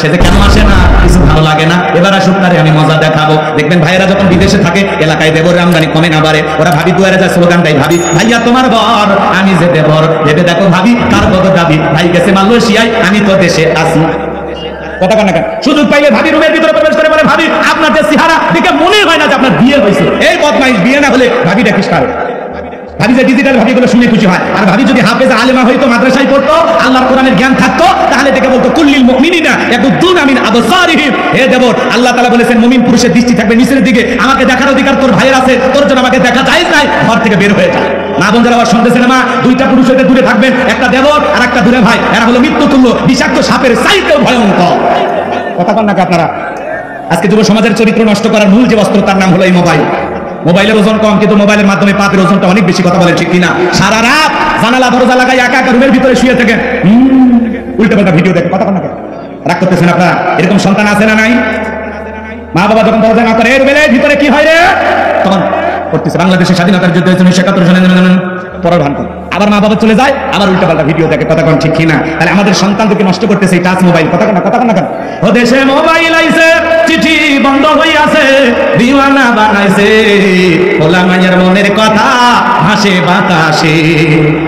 সে যে কেন আসে না, কিছু ভালো লাগে না, এবার আসুক তারে আমি মজা দেখাবো। দেখবেন ভাইয়েরা যখন বিদেশে থাকে, এলাকায় দেবরের আমদানি কমে না বাড়ে, ওরা ভাবি দুয়ারে যায় স্লোগান দেয়, ভাবি ভাইয়া তোমার বর, আমি যে দেবর, ভেবে দেখো ভাবি কার কত দাবি, ভাই গেছে মালয়েশিয়ায়, আমি তো দেশে আসি। কথা কন না কেন? সুযোগ পাইলে ভাবি রুমের ভিতরে প্রবেশ করে বলে, ভাবি আপনার যে চেহারা দেখে মনে হয় না যে আপনার বিয়ে হয়েছে। এই বদমাইশ, বিয়ে না হলে ভাবি ডাকিস কারে? ভাবি যে ডিজিটাল ভাবি গুলো শুনে খুশি হয়, আর ভাবি যদি হাফেজ আলেমা হইতো, মাদ্রাসায় পড়তো, আল্লাহর কোরআনের জ্ঞান থাকতো, তাহলে দেখে বলতো কুল্লিল মুমিনিনা ইয়াগুদ্দুনা মিন আবসারিহিম। হে দেবর, আল্লাহ তাআলা বলেছেন মুমিন পুরুষের দৃষ্টি থাকবে নিচের দিকে, আমাকে দেখার অধিকার তোর ভাইয়ের আছে, তোর জন্য আমাকে দেখা জায়েজ নাই, ঘর থেকে বের হয়ে যায়। মা বোন যারা শুনতেছেন, মা দুইটা পুরুষ হইতে দূরে থাকবেন, একটা দেবর আর একটা দূরে ভাই, এরা হলো মৃত্যুতুল্য, বিষাক্ত সাপের চাইতেও ভয়ঙ্কর। কথা কন নাকি আপনারা? আজকে যুব সমাজের চরিত্র নষ্ট করার মূল যে অস্ত্র, তার নাম হলো এই মোবাইল। মোবাইলের ওজন কম, কিন্তু মোবাইলের মাধ্যমে পাপের ওজনটা অনেক বেশি। কথা বলেন ঠিক কিনা? সারা রাত জানালা দরজা লাগাই একা একা রুমের ভিতরে শুয়ে থাকেন, উল্টা পাল্টা ভিডিও দেখে। কথা কন নাকি? রাগ করতেছেন আপনারা? এরকম সন্তান আছে না নাই? মা বাবা যখন দরজা না করে, রুমের ভিতরে কি হয় রে, তখন করতেছে। বাংলাদেশের স্বাধীনতার যুদ্ধ হয়েছে 1971 সালে, পরের ভান করে আবার মা বাবা চলে যায়, আবার উল্টা পাল্টা ভিডিও দেখে। কথা কোন ঠিক কিনা? তাহলে আমাদের সন্তানদেরকে নষ্ট করতেছে এই টাচ মোবাইল। কথা কোন না? কথা কোন না কেন? ও দেশে মোবাইল আইছে, চিঠি বন্ধ হই আছে, দিওয়ানা বানাইছে, পোলা মায়ের মনের কথা ভাসে বাতাসে।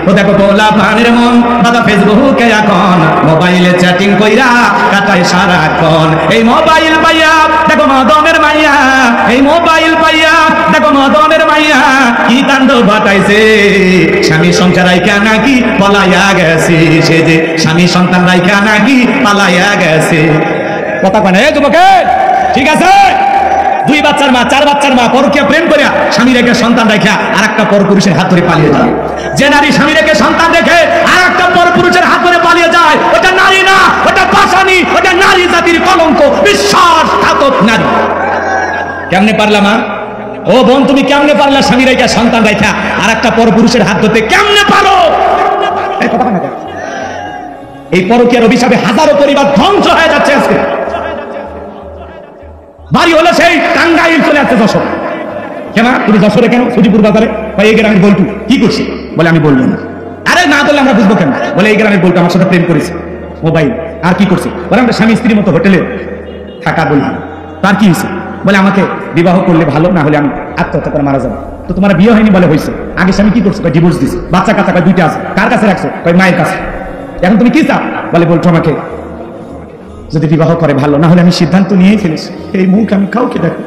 ও দেখো পোলা পানের মন দাদা ফেসবুকে এখন মোবাইলে চ্যাটিং কইরা কাটায় সারাক্ষণ। এই মোবাইল পাইয়া দেখো মদনের মাইয়া, এই মোবাইল পাইয়া দেখো মদনের মাইয়া কি কাণ্ড ঘটাইছে। স্বামী সংসার রাইখা নাকি পালাইয়া গেছে, সে যে স্বামী সন্তান রাইখা নাকি পালাইয়া গেছে। কথা কয় না তোমাকে? ঠিক আছে, 2 বাচ্চার মা, 4 বাচ্চার মা পরকীয়া প্রেম করিয়া স্বামী রেখে সন্তান রেখা আর একটা পর পুরুষের হাত ধরে পালিয়ে যায়। যে নারী স্বামী রেখে সন্তান রেখে আর একটা পর পুরুষের হাত ধরে পালিয়ে যায়, ওটা নারী না, ওটা পাশানি, ওটা নারী জাতির কলঙ্ক, বিশ্বাসঘাতক নারী। কেমনে পারলা মা? ও বোন, তুমি কেমনে পারলা স্বামী রেখা সন্তান রেখা আর একটা পর পুরুষের হাত ধরতে? কেমনে পারো? এই পরকীয়ার অভিশাপে হাজারো পরিবার ধ্বংস হয়ে যাচ্ছে। আজকে বাড়ি হলো সেই টাঙ্গাইল, চলে আসছে যশোর। কেন তুমি যশোরে কেন? সুজিপুর বাজারে বা এই গ্রামের বলটু কি করছি? বলে আমি বলবো না। আরে না বললে আমরা বুঝবো কেন? বলে এই গ্রামের বলটু আমার সাথে প্রেম করেছে, মোবাইল আর কি করছে? বলে আমরা স্বামী স্ত্রীর মতো হোটেলে থাকা বললাম। তার কি হয়েছে? বলে আমাকে বিবাহ করলে ভালো, না হলে আমি আত্মহত্যা করে মারা যাবো। তো তোমার বিয়ে হয়নি? বলে হয়েছে। আগে স্বামী কি করছে? ডিভোর্স দিছে। বাচ্চা কাচ্চা 2টা আছে। কার কাছে রাখছো? মায়ের কাছে। এখন তুমি কি চাও? বলে বলছো আমাকে যদি বিবাহ করে ভালো, না হলে আমি সিদ্ধান্ত নিয়ে ফেলেছি, এই মুখ আমি কাউকে দেখো।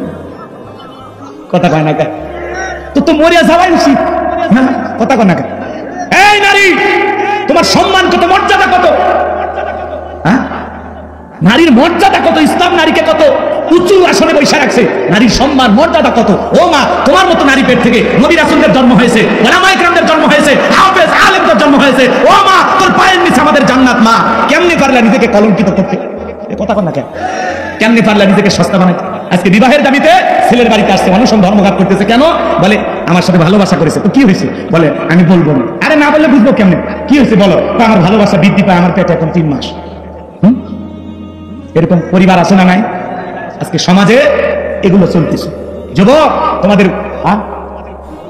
কথা কয় না? তো মরিয়া যাওয়াই উচিত। কথা কয় না? এই নারী, তোমার সম্মান কত, মর্যাদা কত? নারীর মর্যাদা কত? ইসলাম নারীকে কত উঁচু আসনে বসে রাখছে। নারীর সম্মান মর্যাদা কত? ও মা, তোমার মতো নারী পেট থেকে নবী রাসূলদের জন্ম হয়েছে, ওলামায়ে কেরামদের জন্ম হয়েছে, হাফেজ আলেমদের জন্ম হয়েছে। ও মা, তোর পায়ের নিচে আমাদের জান্নাত। মা, কেমনে পারলা নিজেকে কলঙ্কিত করতে? কথা কন না কেন? কেমনে পারলা নিজেকে সস্তা বানাইতে? আজকে বিবাহের দাবিতে ছেলের বাড়িতে আসছে, অনশন ধর্মঘাত করতেছে। কেন? বলে আমার সাথে ভালোবাসা করেছে। তো কি হয়েছে? বলে আমি বলবো না। আরে না বললে বুঝবো কেমনে? কি হয়েছে বলো? আমার ভালোবাসা বৃদ্ধি পায়, আমার পেটে এখন 3 মাস। এরকম পরিবার আছে না নাই? আজকে সমাজে এগুলো চলতেছে। যুবক, তোমাদের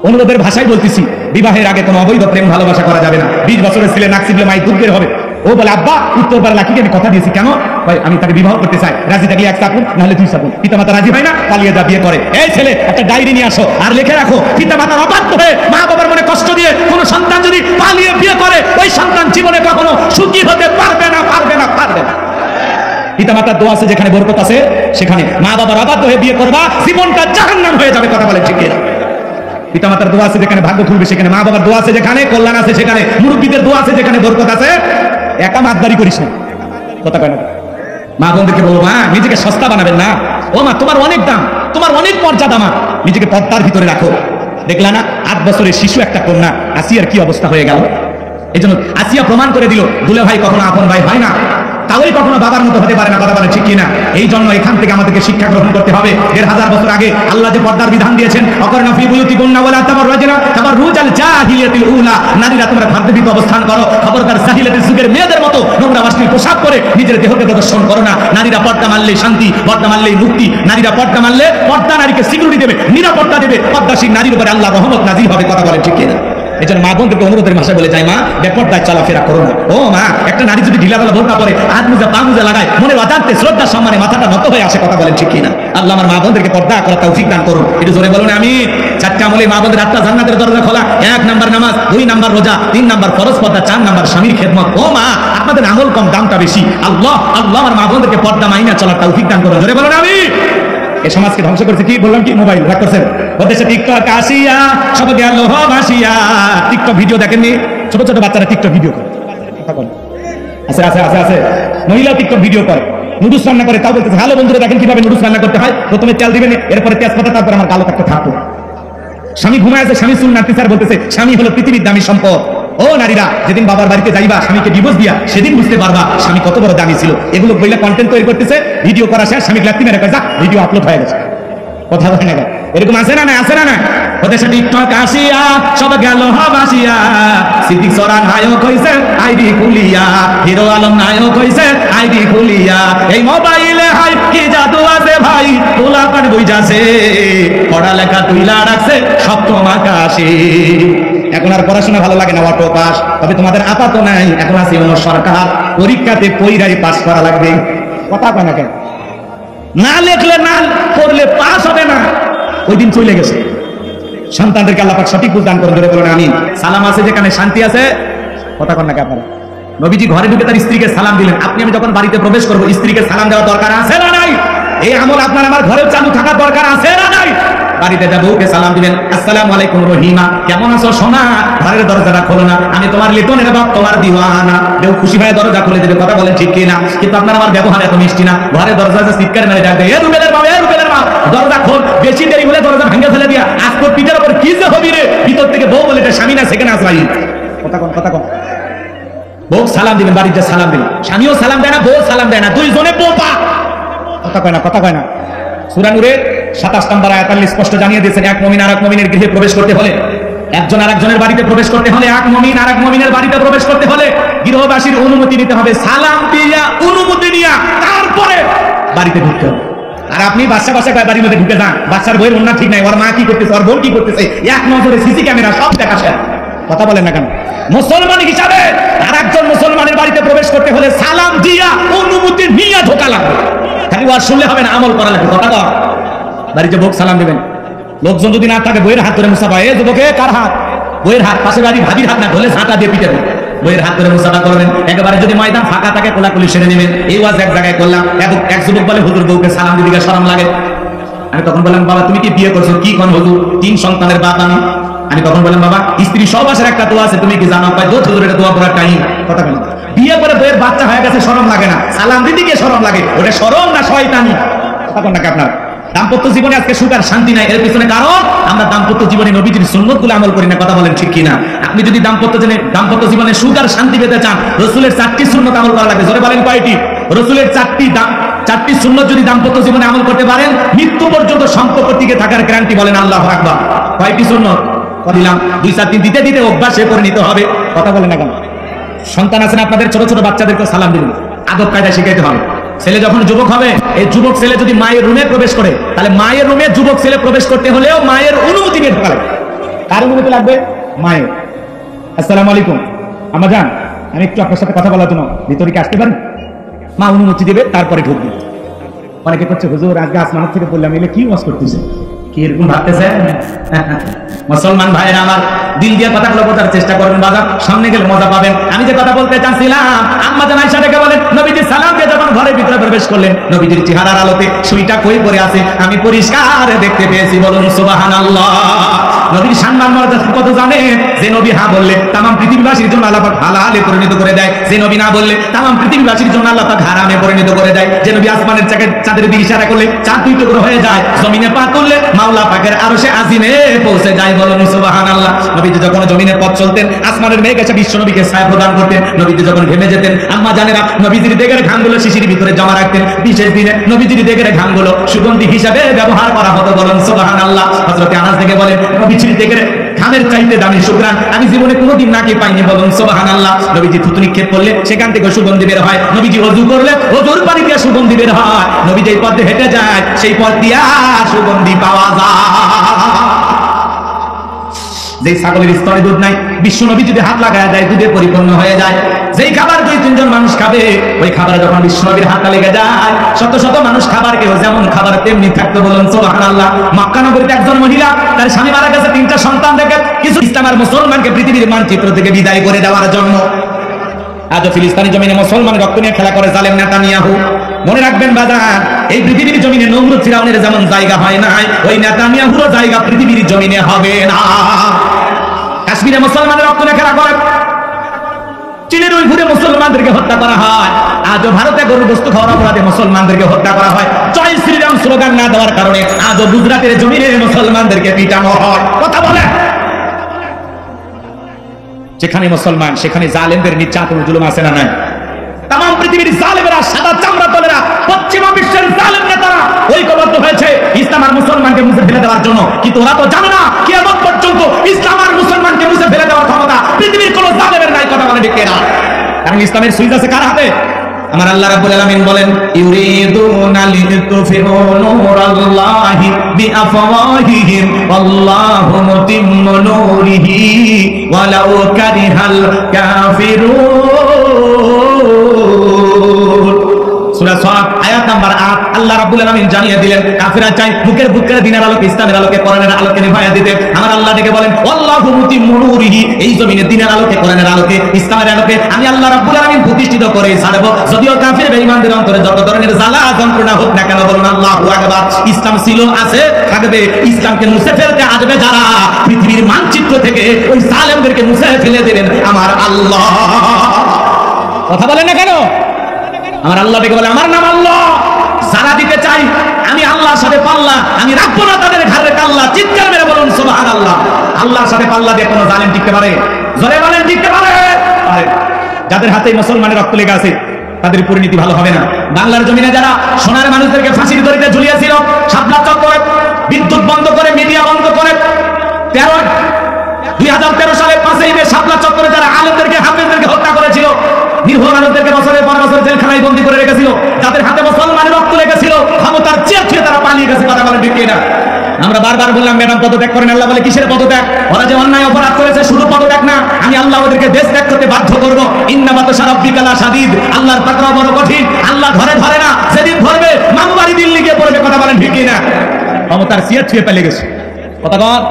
অনুরোধের ভাষায় বলতেছি, বিবাহের আগে কোনো অবৈধ প্রেম ভালোবাসা করা যাবে না। 20 বছরের ছেলে নাক চিপলে মাই দুধ বের হবে। ও বলে আব্বা, উত্তরপাড়া লাকিকে আমি কথা দিয়েছি। কেন? ভাই আমি তাকে বিবাহ করতে চাই, রাজি থাকলে 1 চাকুন, নাহলে 2 চাকুন। পিতামাতা রাজি হয় না, পালিয়ে যা, বিয়ে করে। এই ছেলে, একটা ডায়েরি নিয়ে আসো আর লিখে রাখো, পিতামাতার অবাধ্য হয়ে মা বাবার মনে কষ্ট দিয়ে কোনো সন্তান যদি পালিয়ে বিয়ে করে, ওই সন্তান জীবনে কখনো সুখী হতে পারবে না, পারবে না, পারবে না। পিতামাতার দোয়া আছে যেখানে বরকত আছে, সেখানে মা বাবার অবাধ্য হয়ে বিয়ে করবা, জীবনটা জাহান্নাম হয়ে যাবে। কথা বলে ঠিক কিনা? পিতামাতার দোয়া আছে যেখানে ভাগ্য খুলবে, সেখানে মা বাবার দোয়া আছে যেখানে কল্যাণ আছে, সেখানে মুরব্বীদের দোয়া আছে যেখানে বরকত আছে। একা মাতদারি করিস না। কথা কয় না? মা বোনদেরকে বলবো, মা নিজেকে সস্তা বানাবেন না। ও মা, তোমার অনেক দাম, তোমার অনেক মর্যাদা। মা, নিজেকে পর্দার ভিতরে রাখো। দেখলা না 8 বছরের শিশু একটা কন্যা আসিয়ার কি অবস্থা হয়ে গেল? এই জন্য আসিয়া প্রমাণ করে দিল, দুলে ভাই কখনো আপন ভাই হয় না, তাহলে কখনো বাবার মতো হতে পারে না। কথা বলে ঠিক কিনা? এই জন্য এখান থেকে আমাদেরকে শিক্ষা গ্রহণ করতে হবে। 1500 বছর আগে আল্লাহ যে পর্দার বিধান দিয়েছেন, অকরনা ফি বুয়ুতিকুন্না ওয়ালা তাবাররাজনা তাবাররুজাল জাহিলিয়াতিল উলা, নারীরা তোমরা ঘরদের অবস্থান করো, খবরদার জাহিলিয়াতের যুগের মেয়েদের মতো নোংরা অশ্লীল পোশাক পরে নিজের দেহকে প্রদর্শন করো না। নারীরা পর্দা মানলেই শান্তি, পর্দা মানলেই মুক্তি। নারীরা পর্দা মানলে পর্দা নারীকে সিকিউরিটি দেবে, নিরাপত্তা দেবে। পর্দাশীল নারীর উপরে আল্লাহর রহমত নাজিল হবে। কথা বলে ঠিক কিনা? এজন্য মা বোনদেরকে অনুরোধের ভাষায় বলে যায়, মা বেপরদায় চলাফেরা করো না। ও মা, একটা নারী যদি ঢিলাবেলা বোরকা পরে, হাত মুজা পা মুজা লাগায়, মনের অজান্তে শ্রদ্ধা সম্মানে মাথাটা নত হয়ে আসে। কথা বলেন ঠিক কিনা? আল্লাহ আমার মা বোনদেরকে পর্দা করার তৌফিক দান করুন। একটু জোরে বলুন আমি। চারটা আমলে মা বোনদের আত্মা জান্নাতের দরজা খোলা। 1 নাম্বার নামাজ, 2 নাম্বার রোজা, 3 নাম্বার ফরজ পর্দা, 4 নাম্বার স্বামীর খেদমত। ও মা, আপনাদের আমল কম, দামটা বেশি। আল্লাহ আল্লাহ আমার মা বোনদেরকে পর্দা মাইনা চলার তৌফিক দান করুন। জোরে বলুন আমি। এই সমাজকে ধ্বংস করছে কি বললাম, কি মোবাইল রাগ করছেন, বলতেছে টিকটক আসিয়া সব গেল ভাসিয়া। টিকটক ভিডিও দেখেননি? ছোট ছোট বাচ্চারা টিকটক ভিডিও করে, কথা বলে আছে আছে আছে আছে মহিলা টিকটক ভিডিও করে, নুডলস রান্না করে। তাও বলতেছে হ্যালো বন্ধুরা দেখেন কিভাবে নুডলস রান্না করতে হয়। প্রথমে তেল দিবেন, এরপরে তেজপাতা, তারপর আমার কালো কাটতে থাকতো। স্বামী ঘুমায় আছে, স্বামী চুল নাড়তে স্যার বলতেছে স্বামী হলো পৃথিবীর দামি সম্পদ। ও নারীরা, যেদিন বাবার বাড়িতে যাইবা স্বামীকে ডিভোর্স দিয়া, সেদিন বুঝতে পারবা স্বামী কত বড় দামি ছিল। এগুলো বইলা কন্টেন্ট তৈরি করতেছে, ভিডিও করা শেষ, স্বামী লাত্তি মেরে কয় যা ভিডিও আপলোড হয়ে গেছে। কথা বলে না, এরকম আছে না? আছে না? ওদের সাথে টিকটক আসিয়া সব গেল ভাসিয়া। সিদ্দিক সরান নায়ক হইছে আইডি খুলিয়া, হিরো আলম নায়ক হইছে আইডি খুলিয়া। এই মোবাইলে হাই কি জাদু আছে ভাই, তোলা পান বই যাচ্ছে, পড়ালেখা তুইলা রাখছে সপ্তম আকাশে। এখন আর পড়াশোনা ভালো লাগে না, অটো পাস। তবে তোমাদের আপাতত নাই, এখন আছে অন্য সরকার, পরীক্ষাতে পরীক্ষায় পাস করা লাগবে। কথা কয় না কেন? না লেখলে না পড়লে পাস হবে না। ওই দিন চলে গেছে। সন্তানদেরকে আল্লাহ পাক সঠিক বুঝ দান করুন। ধরে বলেন আমিন। সালাম আছে যেখানে শান্তি আছে। কথা কন না কেন? নবীজি ঘরে ঢুকে তার স্ত্রীকে সালাম দিলেন। আপনি আমি যখন বাড়িতে প্রবেশ করবো, স্ত্রীকে সালাম দেওয়া দরকার আছে না নাই? এই আমল আপনার আমার ঘরেও চালু থাকা দরকার আছে না নাই? বাড়িতে যা বউকে সালাম দিবেন, আসসালামু আলাইকুম রহিমা, কেমন আছো সোনা? ঘরের দরজাটা খোলো না, আমি তোমার লিটনের বাপ, তোমার দিওয়ানা। কেউ খুশি হয়ে দরজা খুলে দেবে। কথা বলেন ঠিক কিনা? কিন্তু আপনার আমার ব্যবহার এত মিষ্টি না। ঘরের দরজা চিৎকার মেরে ডাকবে, এ রুবেলের বাপ, এ রুবেলের বাপ, দরজা খোল। বেশি দেরি হলে দরজা ভেঙে ফেলে দিয়া আজ তোর পিঠের উপর কি যে হবি রে। ভিতর থেকে বউ বলে এটা স্বামী না, সেখানে আসবাই। কথা কন, কথা কন। বউ সালাম দিবেন, বাড়িতে সালাম দিবেন। স্বামীও সালাম দেয় না, বউ সালাম দেয় না, দুইজনে বোপা। কথা কয় না, কথা কয় না। সূরা নূরের 27 নম্বর আয়াত আল্লাহ স্পষ্ট জানিয়ে দিয়েছেন, এক মুমিন আরেক মুমিনের গৃহে প্রবেশ করতে হলে, একজন আরেকজনের বাড়িতে প্রবেশ করতে হলে, এক মুমিন আরেক মুমিনের বাড়িতে প্রবেশ করতে হলে গৃহবাসীর অনুমতি নিতে হবে। সালাম দিয়া অনুমতি নিয়া তারপরে বাড়িতে ঢুকতে হবে। আর আপনি বাচ্চা বাড়ির মধ্যে ঢুকে যান, বাচ্চার বইয়ের অন্য ঠিক নাই, ওর মা কি করতেছে, ওর বোন কি করতেছে, এক নজরে সিসি ক্যামেরা সব দেখা শেষ। কথা বলেন না কেন? মুসলমান হিসাবে আরেকজন মুসলমানের বাড়িতে প্রবেশ করতে হলে সালাম দিয়া অনুমতি নিয়ে ঢোকা লাগবে। খালি ওয়াজ শুনলে হবে না, আমল করা লাগবে। কথা বল। বাড়িতে বউ সালাম দিবেন, লোকজন যদি না থাকে বইয়ের হাত ধরে মুসাফা, এ যুবকে কার হাত? বইয়ের হাত। পাশে বাড়ি ভাবির হাত না ধরলে ঝাঁটা দিয়ে পিটাবেন। বইয়ের হাত ধরে মুসাফা করবেন। একেবারে যদি ময়দান ফাঁকা থাকে কোলাকুলি সেরে নেবেন। এই ওয়াজ এক জায়গায় করলাম, এক যুবক বলে হুজুর বউকে সালাম দিদিকে শরম লাগে। আমি তখন বললাম, বাবা তুমি কি বিয়ে করছো? কি কোন হুজুর? 3 সন্তানের বাপ আমি। আমি তখন বললাম, বাবা স্ত্রী সব আসার একটা দোয়া আছে, তুমি কি জানো? পাই দো হুজুর, এটা দোয়া করার টাইম। কথা বলেন। বিয়ে করে বইয়ের বাচ্চা হয়ে গেছে, শরম লাগে না? সালাম দিদিকে শরম লাগে। ওটা শরম না শয়তানি? কথা বলেন নাকি আপনার? দাম্পত্য জীবনে আজকে সুখ আর শান্তি নাই, এর পিছনে কারণ আমরা দাম্পত্য জীবনে নবীজির সুন্নতগুলো আমল করি না। কথা বলেন ঠিক কিনা? আপনি যদি দাম্পত্য জীবনে সুখ আর শান্তি পেতে চান, রাসূলের 4টি সুন্নত আমল করা লাগবে। জোরে বলেন কয়টি? রাসূলের 4টি সুন্নত যদি দাম্পত্য জীবনে আমল করতে পারেন, মৃত্যু পর্যন্ত সম্পর্ক টিকে থাকার গ্যারান্টি। বলেন আল্লাহু আকবার। কয়টি সুন্নত দিলাম? 2-4 দিন দিতে দিতে অভ্যাসে পরিণত হবে। কথা বলেন না কেন? সন্তান আছেন আপনাদের, ছোট ছোট বাচ্চাদেরকে সালাম দিবেন, আদব কায়দা শিখাইতে হবে। ছেলে যখন যুবক হবে, এই যুবক ছেলে যদি মায়ের রুমে প্রবেশ করে, তাহলে মায়ের রুমে যুবক ছেলে প্রবেশ করতে হলেও মায়ের অনুমতি নিয়ে ঢোকা লাগবে। কার অনুমতি লাগবে? মায়ের। আসসালামু আলাইকুম আম্মা জান, আমি একটু আপনার সাথে কথা বলার জন্য ভিতরে কি আসতে পারি? মা অনুমতি দেবে, তারপরে ঢুকবে। অনেকে করছে হুজুর আজকে আসমান থেকে বললাম, এলে কি ওয়াজ করতেছে, কি এরকম ভাবতেছে? মুসলমান ভাইয়েরা আমার, দিল দিয়ে কথাগুলো বোঝার চেষ্টা করবেন। বাজার সামনে গেলে মজা পাবেন। আমি যে কথা বলতে চাচ্ছিলাম, আম্মা জান আয়েশা ডেকে বলেন, নবীজি সালাম দিয়ে যখন ঘরের ভিতরে প্রবেশ করলেন, নবীজির চেহারার আলোতে সুইটা কই পড়ে আছে আমি পরিষ্কার দেখতে পেয়েছি। বলুন সুবহানাল্লাহ। নবীর সম্মান মর্যাদা কত জানেন? যে নবী হ্যাঁ বললে তামাম পৃথিবীবাসীর জন্য আল্লাহ পাক হালালে পরিণত করে দেয়। যে নবী না বললে তামাম পৃথিবীবাসীর জন্য আল্লাহ পাক হারামে পরিণত করে দেয়। যে নবী আসমানের চাঁদের দিকে ইশারা করলে চাঁদ 2 টুকরো হয়ে যায়, জমিনে পা করলে মাওলা পাকের আরশে আজিমে পৌঁছে যায়। বলুন সুবহানাল্লাহ। নবীজি যখন জমিনের পথ চলতেন, আসমানের মেঘ এসে বিশ্ব নবীকে ছায়া প্রদান করতেন। নবীজি যখন ঘেমে যেতেন, আম্মা জানেরা নবীজির দেগের ঘামগুলো শিশির ভিতরে জমা রাখতেন। বিশেষ দিনে নবীজির দেগের ঘামগুলো সুগন্ধি হিসাবে ব্যবহার করা হতো। বলুন সুবহানাল্লাহ। হযরত আনাস থেকে বলেন, নবীজির দেগের ঘামের চাইতে দামি শুকরান আমি জীবনে কোনোদিন নাকি পাইনি। বলুন সুবহানাল্লাহ। নবীজি থুতু নিক্ষেপ করলে সেখান থেকে সুগন্ধি বের হয়। নবীজি ওযু করলে ওযুর পানি দিয়ে সুগন্ধি বের হয়। নবী যেই পথে হেঁটে যায় সেই পথ দিয়ে সুগন্ধি পাওয়া যায়। যে ছাগলের স্তরে দুধ নাই, বিশ্ব নবী যদি হাত লাগায় দেয় দুধে পরিপূর্ণ হয়ে যায়। যেই খাবার 2-3 জন মানুষ খাবে, ওই খাবারে যখন বিশ্ব নবীর হাতটা লেগে যায়, শত শত মানুষ খাবার কেউ যেমন খাবার তেমনি থাকতে, বলুন সুবহানাল্লাহ। মক্কা নগরীতে একজন মহিলা তার স্বামী মারা গেছে, 3টা সন্তান দেখে কিছু ইসলাম আর মুসলমানকে পৃথিবীর মানচিত্র থেকে বিদায় করে দেওয়ার জন্য আজও ফিলিস্তিনি জমিনে মুসলমান রক্ত নিয়ে খেলা করে জালেম নেতানিয়াহু। মনে রাখবেন বাজার, এই পৃথিবীর জমিনে নমরুদ ফিরাউনের যেমন জায়গা হয় নাই, ওই নেতানিয়াহুর জায়গা পৃথিবীর জমিনে হবে না। কাশ্মীরে মুসলমানের রক্ত নিয়ে খেলা করে, চীনের উইঘুরে মুসলমানদেরকে হত্যা করা হয়, আজও ভারতে গরুর গোশত খাওয়ার অপরাধে মুসলমানদেরকে হত্যা করা হয়। জয় শ্রীরাম স্লোগান না দেওয়ার কারণে আজও গুজরাটের জমিনে মুসলমানদেরকে পিটানো হয়। কথা বলে, যেখানে মুসলমান সেখানে জালেমদের নির্যাতন জুলুম আছে না নাই? তাম পৃথিবীর জালেমেরা, সাদা চামড়া দলেরা, পশ্চিমা বিশ্বের জালেম নেতারা ঐক্যবদ্ধ হয়েছে ইসলাম আর মুসলমানকে মুছে ফেলে দেওয়ার জন্য। কিন্তু ওরা তো জানে না কিয়ামত পর্যন্ত ইসলাম আর মুসলমানকে মুছে ফেলে দেওয়ার ক্ষমতা পৃথিবীর কোন জালেমের নাই। কথা বলে ঠিক না? কারণ ইসলামের সুইচ আছে কার হাতে? আমার আল্লাহ রাব্বুল আলামিন বলেন, ইউরিদুনা লিতুফিহু নূরাল্লাহি বিআফওয়াহিহিম ওয়াল্লাহু মুতিম্মু নূরিহি ওয়ালাউ কারিহাল কাফিরুন। সূরা সাদ আয়াত নাম্বার 8 আল্লাহ রাব্বুল আলামিন জানিয়ে দিলেন, কাফিররা চায় বুকের বুকের দিনের আলোকে, ইসলামের আলোকে, কোরআনের আলোকে নিভাইয়া দিতে। আমার আল্লাহ ডেকে বলেন, আল্লাহু মুতিম্মু নূরিহি, এই জমিনে দিনের আলোকে, কোরআনের আলোকে, ইসলামের আলোকে আমি আল্লাহ রাব্বুল আলামিন প্রতিষ্ঠিত করে ছাড়ব। যদিও কাফির বেঈমানদের অন্তরে যত ধরনের জ্বালা যন্ত্রণা হোক না কেন, বলুন আল্লাহু আকবার। ইসলাম ছিল, আছে, থাকবে। ইসলামকে মুছে ফেলতে আসবে যারা, পৃথিবীর মানচিত্র থেকে ওই জালেমদেরকে মুছে ফেলে দেবেন আমার আল্লাহ। কথা বলেন না কেন? আমার আল্লাহ ডেকে বলে, আমার নাম আল্লাহ। যারা দিতে চাই আমি আল্লাহর সাথে পাল্লা, আমি রাখবো না তাদের ঘাড়ে কাল্লা। চিৎকার মেরে বলুন সুবহানাল্লাহ। আল্লাহর সাথে পাল্লা দিয়ে কোনো জালেম টিকতে পারে? জোরে বলেন, টিকতে পারে? যাদের হাতে মুসলমানের রক্ত লেগে আছে তাদের পরিণতি ভালো হবে না। বাংলার জমিনে যারা সোনার মানুষদেরকে ফাঁসির দড়িতে ঝুলিয়েছিল, শাপলা চত্বরে বিদ্যুৎ বন্ধ করে, মিডিয়া বন্ধ করে, 2013 সালে 5ই মে শাপলা চত্বরে যারা আলেমদেরকে, হাফেজদেরকে হত্যা করেছিল, নির্ভর মানুষদেরকে বছরের পর বছর জেলখানায় বন্দী করে রেখেছিল, যাদের হাতে মুসলমানের রক্ত লেগেছিল, ক্ষমতার চেয়ে ছুঁয়ে তারা পালিয়ে গেছে। কথা বলেন ঠিক না? আমরা বারবার বললাম ম্যাডাম পদত্যাগ করেন। আল্লাহ বলে, কিসের পদত্যাগ? ওরা যে অন্যায় অপরাধ করেছে শুধু পদত্যাগ না, আমি আল্লাহ ওদেরকে দেশ ত্যাগ করতে বাধ্য করব। ইন্না বাতশা রাব্বিকা লাশাদীদ, আল্লাহর পাকড়াও বড় কঠিন। আল্লাহ ধরে না, সেদিন ধরবে মামু বাড়ি দিল্লি গিয়ে পড়বে। কথা বলেন ঠিক না? ক্ষমতার চেয়ে ছুঁয়ে পালিয়ে গেছে। কথা বল,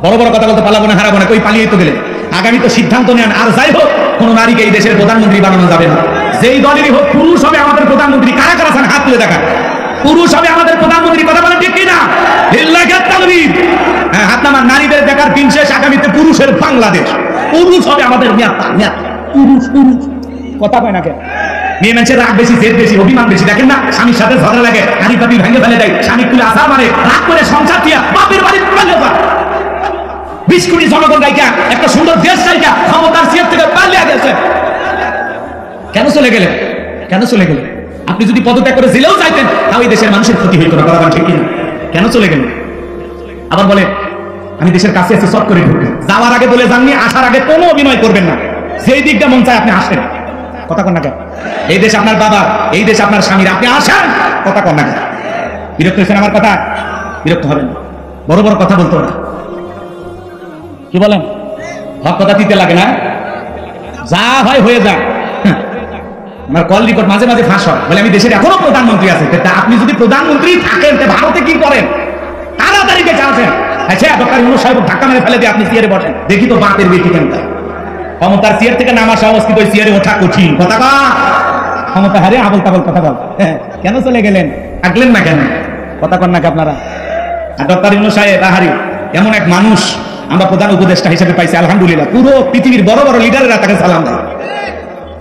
বড় বড় কথা বলতে পালাবো না, হারাবো না, কই পালিয়ে তো গেলে। আগামী তো সিদ্ধান্ত নেন, আর যাই হোক কোন নারীকে এই দেশের প্রধানমন্ত্রী বানানো যাবে না। যেই দলেরই হোক, পুরুষ হবে আমাদের প্রধানমন্ত্রী। কারা কারা আছেন হাত তুলে দেখা? পুরুষ হবে আমাদের প্রধানমন্ত্রী। কথা বলেন ঠিক কিনা? লিল্লাহি তাকবীর। হ্যাঁ, হাত নামান। নারীদের দেখার দিন শেষ, আগামীতে পুরুষের বাংলাদেশ। পুরুষ হবে আমাদের নেতা। পুরুষ পুরুষ কথা কয় না কেন? মেয়ে মানুষের রাগ বেশি, জেদ বেশি, অভিমান বেশি। দেখেন না, স্বামীর সাথে ঝগড়া লাগে, হাড়ি পাতি ভেঙে ফেলে দেয়, স্বামী তুলে আসার মানে রাগ করে সংসার দিয়া বাপের বাড়ি পালিয়ে যায়। 20 কোটি জনগণ রাইকা, একটা সুন্দর দেশ রাইকা ক্ষমতার চেয়ার থেকে পালিয়ে গেছে। কেন চলে গেলেন? কেন চলে গেলেন? আপনি যদি পদত্যাগ করে জেলেও চাইতেন, তাও এই দেশের মানুষের ক্ষতি হইতো না। কথা ঠিক কিনা? কেন চলে গেলেন? আবার বলে, আমি দেশের কাছে এসে সব করে ঢুকবেন। যাওয়ার আগে বলে যাননি, আসার আগে কোনো অভিনয় করবেন না। যেই দিকটা মন চায় আপনি আসেন। কথা কন না কেন? এই দেশ আপনার বাবা, এই দেশ আপনার স্বামীর, আপনি আসেন। কথা কন না কেন? বিরক্ত হয়েছেন আমার কথা? বিরক্ত হবেন না। বড় বড় কথা বলতো না, কি বলেন? হক কথা দিতে লাগে না, যা হয় হয়ে যায়। আমার কল রেকর্ড মাঝে মাঝে ফাঁস হয়, বলে আমি দেশের এখনো প্রধানমন্ত্রী আছে। আপনি যদি প্রধানমন্ত্রী থাকেন ভারতে কি করেন? তাড়াতাড়ি কে চাচ্ছেন? আচ্ছা, ডক্টর ইউনূস সাহেব ধাক্কা মেরে ফেলে দিয়ে আপনি চেয়ারে বসেন, দেখি তো বাপের বেটি কেন। ক্ষমতার চেয়ার থেকে নামা সহজ, কিন্তু ওই চেয়ারে ওঠা কঠিন। কথা কা ক্ষমতা হারে আবল তাবল কথা বল। কেন চলে গেলেন? থাকলেন না কেন? কথা কন না আপনারা? আর ডক্টর ইউনূস সাহেব আহারি এমন এক মানুষ আমরা প্রধান উপদেষ্টা হিসেবে পাইছি, আলহামদুলিল্লাহ। পুরো পৃথিবীর বড় বড় লিডারেরা তাকে সালাম দেয়।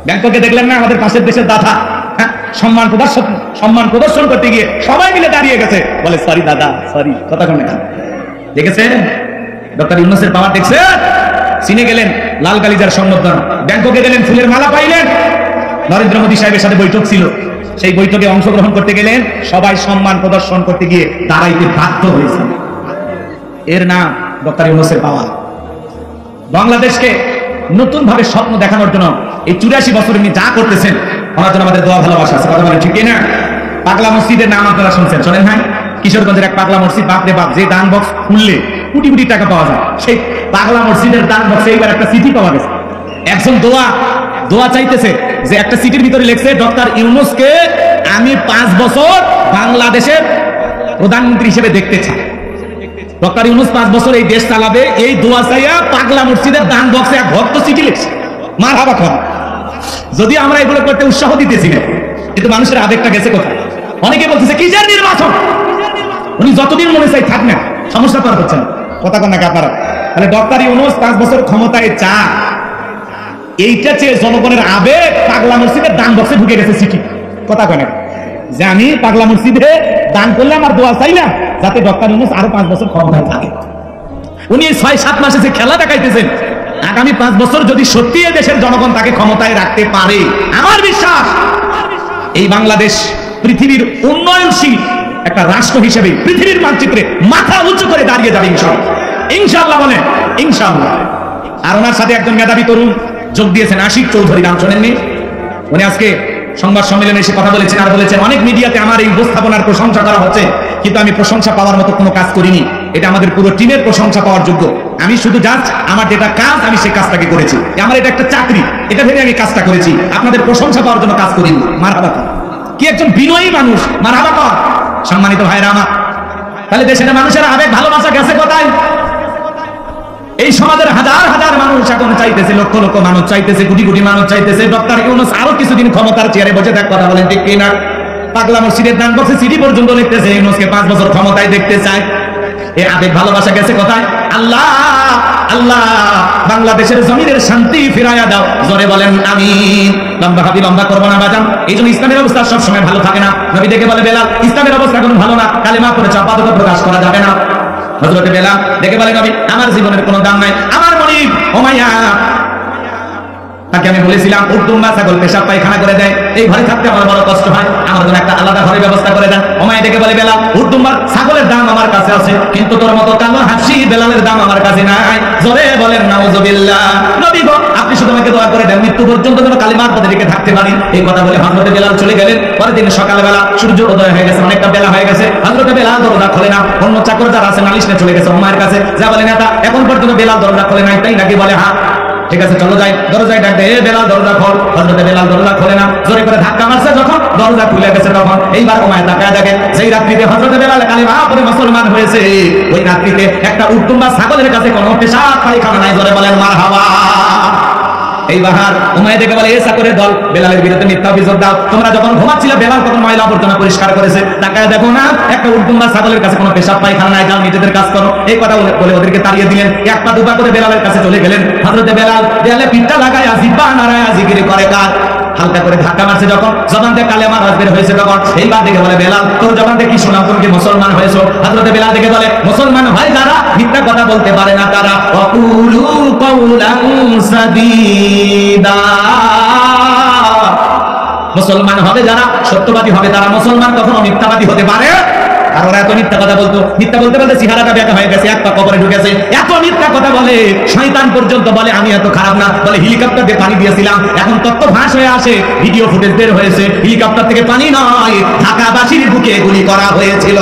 ব্যাংককে দেখলেন না, আমাদের পাশের দেশের দাদা, সম্মান প্রদর্শন করতে গিয়ে সবাই মিলে দাঁড়িয়ে গেছে, বলে সরি দাদা, সরি। কথা কন না? দেখেছেন ডক্টর ইউনূসের পাওয়ার? দেখছেন? চীনে গেলেন, লাল গালিজার সংবর্ধনা। ব্যাংককে গেলেন, ফুলের মালা পাইলেন। নরেন্দ্র মোদী সাহেবের সাথে বৈঠক ছিল, সেই বৈঠকে অংশগ্রহণ করতে গেলেন, সবাই সম্মান প্রদর্শন করতে গিয়ে দাঁড়াইতে বাধ্য হয়েছে। এর নাম ডক্টর ইউনূসের পাওয়ার। বাংলাদেশকে নতুন ভাবে স্বপ্ন দেখানোর জন্য এই 84 বছর উনি যা করতেছেন, ওনার জন্য আমাদের দোয়া ভালোবাসা আছে। কথা বলেন ঠিক না? পাগলা মসজিদের নাম আপনারা শুনছেন, শোনেন? হ্যাঁ, কিশোরগঞ্জের এক পাগলা মসজিদ, বাপরে বাপ, যে দান বক্স খুললে কোটি কোটি টাকা পাওয়া যায়। সেই পাগলা মসজিদের দান বক্সে এইবার একটা চিঠি পাওয়া গেছে। একজন দোয়া চাইতেছে যে একটা চিঠির ভিতরে লিখছে, ডক্টর ইউনূসকে আমি 5 বছর বাংলাদেশের প্রধানমন্ত্রী হিসেবে দেখতে চাই। ডক্টর ইউনূস 5 বছর এই দেশ চালাবে, এই দোয়া চাইয়া পাগলা মসজিদের দান বক্সে এক ভক্ত চিঠি লিখছে। মারহাবা খান। যদি আমরা এগুলো করতে উৎসাহ দিতেছি না, কিন্তু মানুষের আবেগটা গেছে কোথায়? অনেকে বলতেছে কিসের নির্বাচন, উনি যতদিন মনে চাই থাক না, সমস্যা পার হচ্ছে না। কথা কন নাকি আপনারা? তাহলে ডক্টর ইউনূস 5 বছর ক্ষমতায় চান, এইটা চেয়ে জনগণের আবেগ পাগলা মসজিদের দান বক্সে ঢুকে গেছে চিঠি। কথা কয় না যে আমি পাগলা মসজিদে দান করলে আমার দোয়া চাইলাম যাতে ডক্টর ইউনূস আরো 5 বছর ক্ষমতায় থাকে। উনি 6-7 মাসে যে খেলা দেখাইতেছেন, আগামী 5 বছর যদি সত্যি দেশের জনগণ তাকে ক্ষমতায় রাখতে পারে, আমার বিশ্বাস এই বাংলাদেশ পৃথিবীর উন্নয়নশীল একটা রাষ্ট্র হিসেবে পৃথিবীর মানচিত্রে মাথা উঁচু করে দাঁড়িয়ে যাবে ইনশাআল্লাহ। ইনশাআল্লাহ বলেন ইনশাআল্লাহ। আর ওনার সাথে একজন মেধাবী তরুণ যোগ দিয়েছেন, আশিক চৌধুরী, নাম শোনেননি? উনি আজকে সংবাদ সম্মেলনে এসে কথা বলেছেন আর বলেছেন, অনেক মিডিয়াতে আমার এই উপস্থাপনার প্রশংসা করা হচ্ছে, কিন্তু আমি প্রশংসা পাওয়ার মতো কোনো কাজ করিনি। এটা আমাদের পুরো টিমের প্রশংসা পাওয়ার যোগ্য। আমি শুধু জাস্ট আমার যেটা কাজ আমি সেই কাজটাকে করেছি। আমার এটা একটা চাকরি, এটা ভেবে আমি কাজটা করেছি। আপনাদের প্রশংসা পাওয়ার জন্য কাজ করিনি। মারহাবা। কি একজন বিনয়ী মানুষ, মারহাবা। সম্মানিত ভাইরা আমার, তাহলে দেশের মানুষের আবেগ ভালোবাসা গেছে কোথায়? এই সমাজের হাজার হাজার মানুষ এখন চাইতেছে, লক্ষ লক্ষ মানুষ চাইতেছে, কোটি কোটি মানুষ চাইতেছে ডক্টর ইউনূস আরো কিছুদিন ক্ষমতার চেয়ারে বসে থাক। কথা বলেন ঠিক কিনা? পাগলা মসজিদের দান বক্সে চিঠি পর্যন্ত লিখতেছে ইউনূসকে 5 বছর ক্ষমতায় দেখতে চায়। এই আবেগ ভালোবাসা গেছে কোথায়? আল্লাহ আল্লাহ বাংলাদেশের জমিনের শান্তি ফিরাইয়া দাও। জোরে বলেন আমিন। লম্বা হাবি লম্বা করবো না বাজান। এই জন্য ইসলামের অবস্থা সবসময় ভালো থাকে না। নবী দেখে বলে বেলাল, ইসলামের অবস্থা কোনো ভালো না, কালেমা পড়ে চাপাদক প্রকাশ করা যাবে না। হযরতে বেলাল দেখে বলে, নবী আমার জীবনের কোনো দাম নাই, আমার মনিব উমাইয়া তাকে আমি বলেছিলাম উট দুম্বা ছাগল পেশাব পায়খানা করে দেয়, এই ঘরে থাকতে আমার বড় কষ্ট হয়, আমার জন্য একটা আলাদা ঘরের ব্যবস্থা করে দেন। উমাইয়া দেখে বলে, বেলাল উট দুম্বার ছাগলের দাম আমার কাছে আছে, কিন্তু তোর মতো কালো হাসি বেলালের দাম আমার কাছে নাই। জোরে বলেন নাউজুবিল্লাহ। নবী গো আপনি শুধু আমাকে দোয়া করে দেন মৃত্যু পর্যন্ত যেন কালিমার পথে রেখে থাকতে পারি। এই কথা বলে হযরতে বেলাল চলে গেলেন। পরের দিন সকালবেলা সূর্য উদয় হয়ে গেছে, অনেকটা বেলা হয়ে গেছে। হযরতে বেলাল দরজা খোলে না। অন্য চাকর যারা আছে নালিশ নিয়ে চলে গেছে উমাইয়ার কাছে, যা বলে না এখন পর্যন্ত বেলাল দরজা খোলে নাই, তাই নাকি? বলে হ্যাঁ। ঠিক আছে চলো যাই। দরজায় ডাক দেয়, বেলাল দরজা খোল। হযরতে বেলাল দরজা খোলে না। জোরে করে ধাক্কা মারছে, যখন দরজা খুলে গেছে তখন এইবার উমাইয়া তাকায় দেখে যেই রাত্রিতে হযরতে বেলাল কালিমা পড়ে মুসলমান হয়েছে, ওই রাত্রিতে একটা উট দুম্বা ছাগলের কাছে কোনো পেশাব পায়খানা নাই। জোরে বলেন মারহাবা। এইবার উমাইয়া দেখে বলে, এ চাকরের দল বেলালের বিরুদ্ধে মিথ্যা অভিযোগ দাও। তোমরা যখন ঘুমাচ্ছিলে বেলাল তখন ময়লা আবর্জনা পরিষ্কার করেছে, তাকায় দেখো না একটা উট দুম্বা ছাগলের কাছে কোনো পেশাব পায়খানা নাই, যাও নিজেদের কাজ করো। এই কথা বলে ওদেরকে তাড়িয়ে দিলেন। এক পা দুপা করে বেলালের কাছে চলে গেলেন। হযরতে বেলাল দেয়ালে পিঠটা লাগায় জিহ্বা নাড়ায় জিকির করে কাজ। হালকা করে ধাক্কা মারছে, যখন জবান থেকে কালেমা বের হয়েছে তখন এইবার দেখে বলে, বেলাল তোর জবান থেকে কি শোনা, তুমি কি মুসলমান হয়েছো? হযরতে বেলাল দেখে বলে, মুসলমান হয় যারা মিথ্যা কথা বলতে পারে না তারা। ওয়াকুলু কাওলান সাদীদা। মুসলমান হবে যারা, সত্যবাদী হবে তারা। মুসলমান কখনো মিথ্যাবাদী হতে পারে? আর ওরা এত মিথ্যা কথা বলতো, মিথ্যা বলতে বলতে চেহারাটা বেঁকা হয়ে গেছে, এক পা কবরে ঢুকেছে। এত মিথ্যা কথা বলে, শয়তান পর্যন্ত বলে আমি এত খারাপ না। বলে হেলিকপ্টার দিয়ে পানি দিয়েছিলাম, এখন তত্ত্ব ফাঁস হয়ে আসে, ভিডিও ফুটেজ বের হয়েছে, হেলিকপ্টার থেকে পানি নয়, ঢাকাবাসীর বুকে গুলি করা হয়েছিল।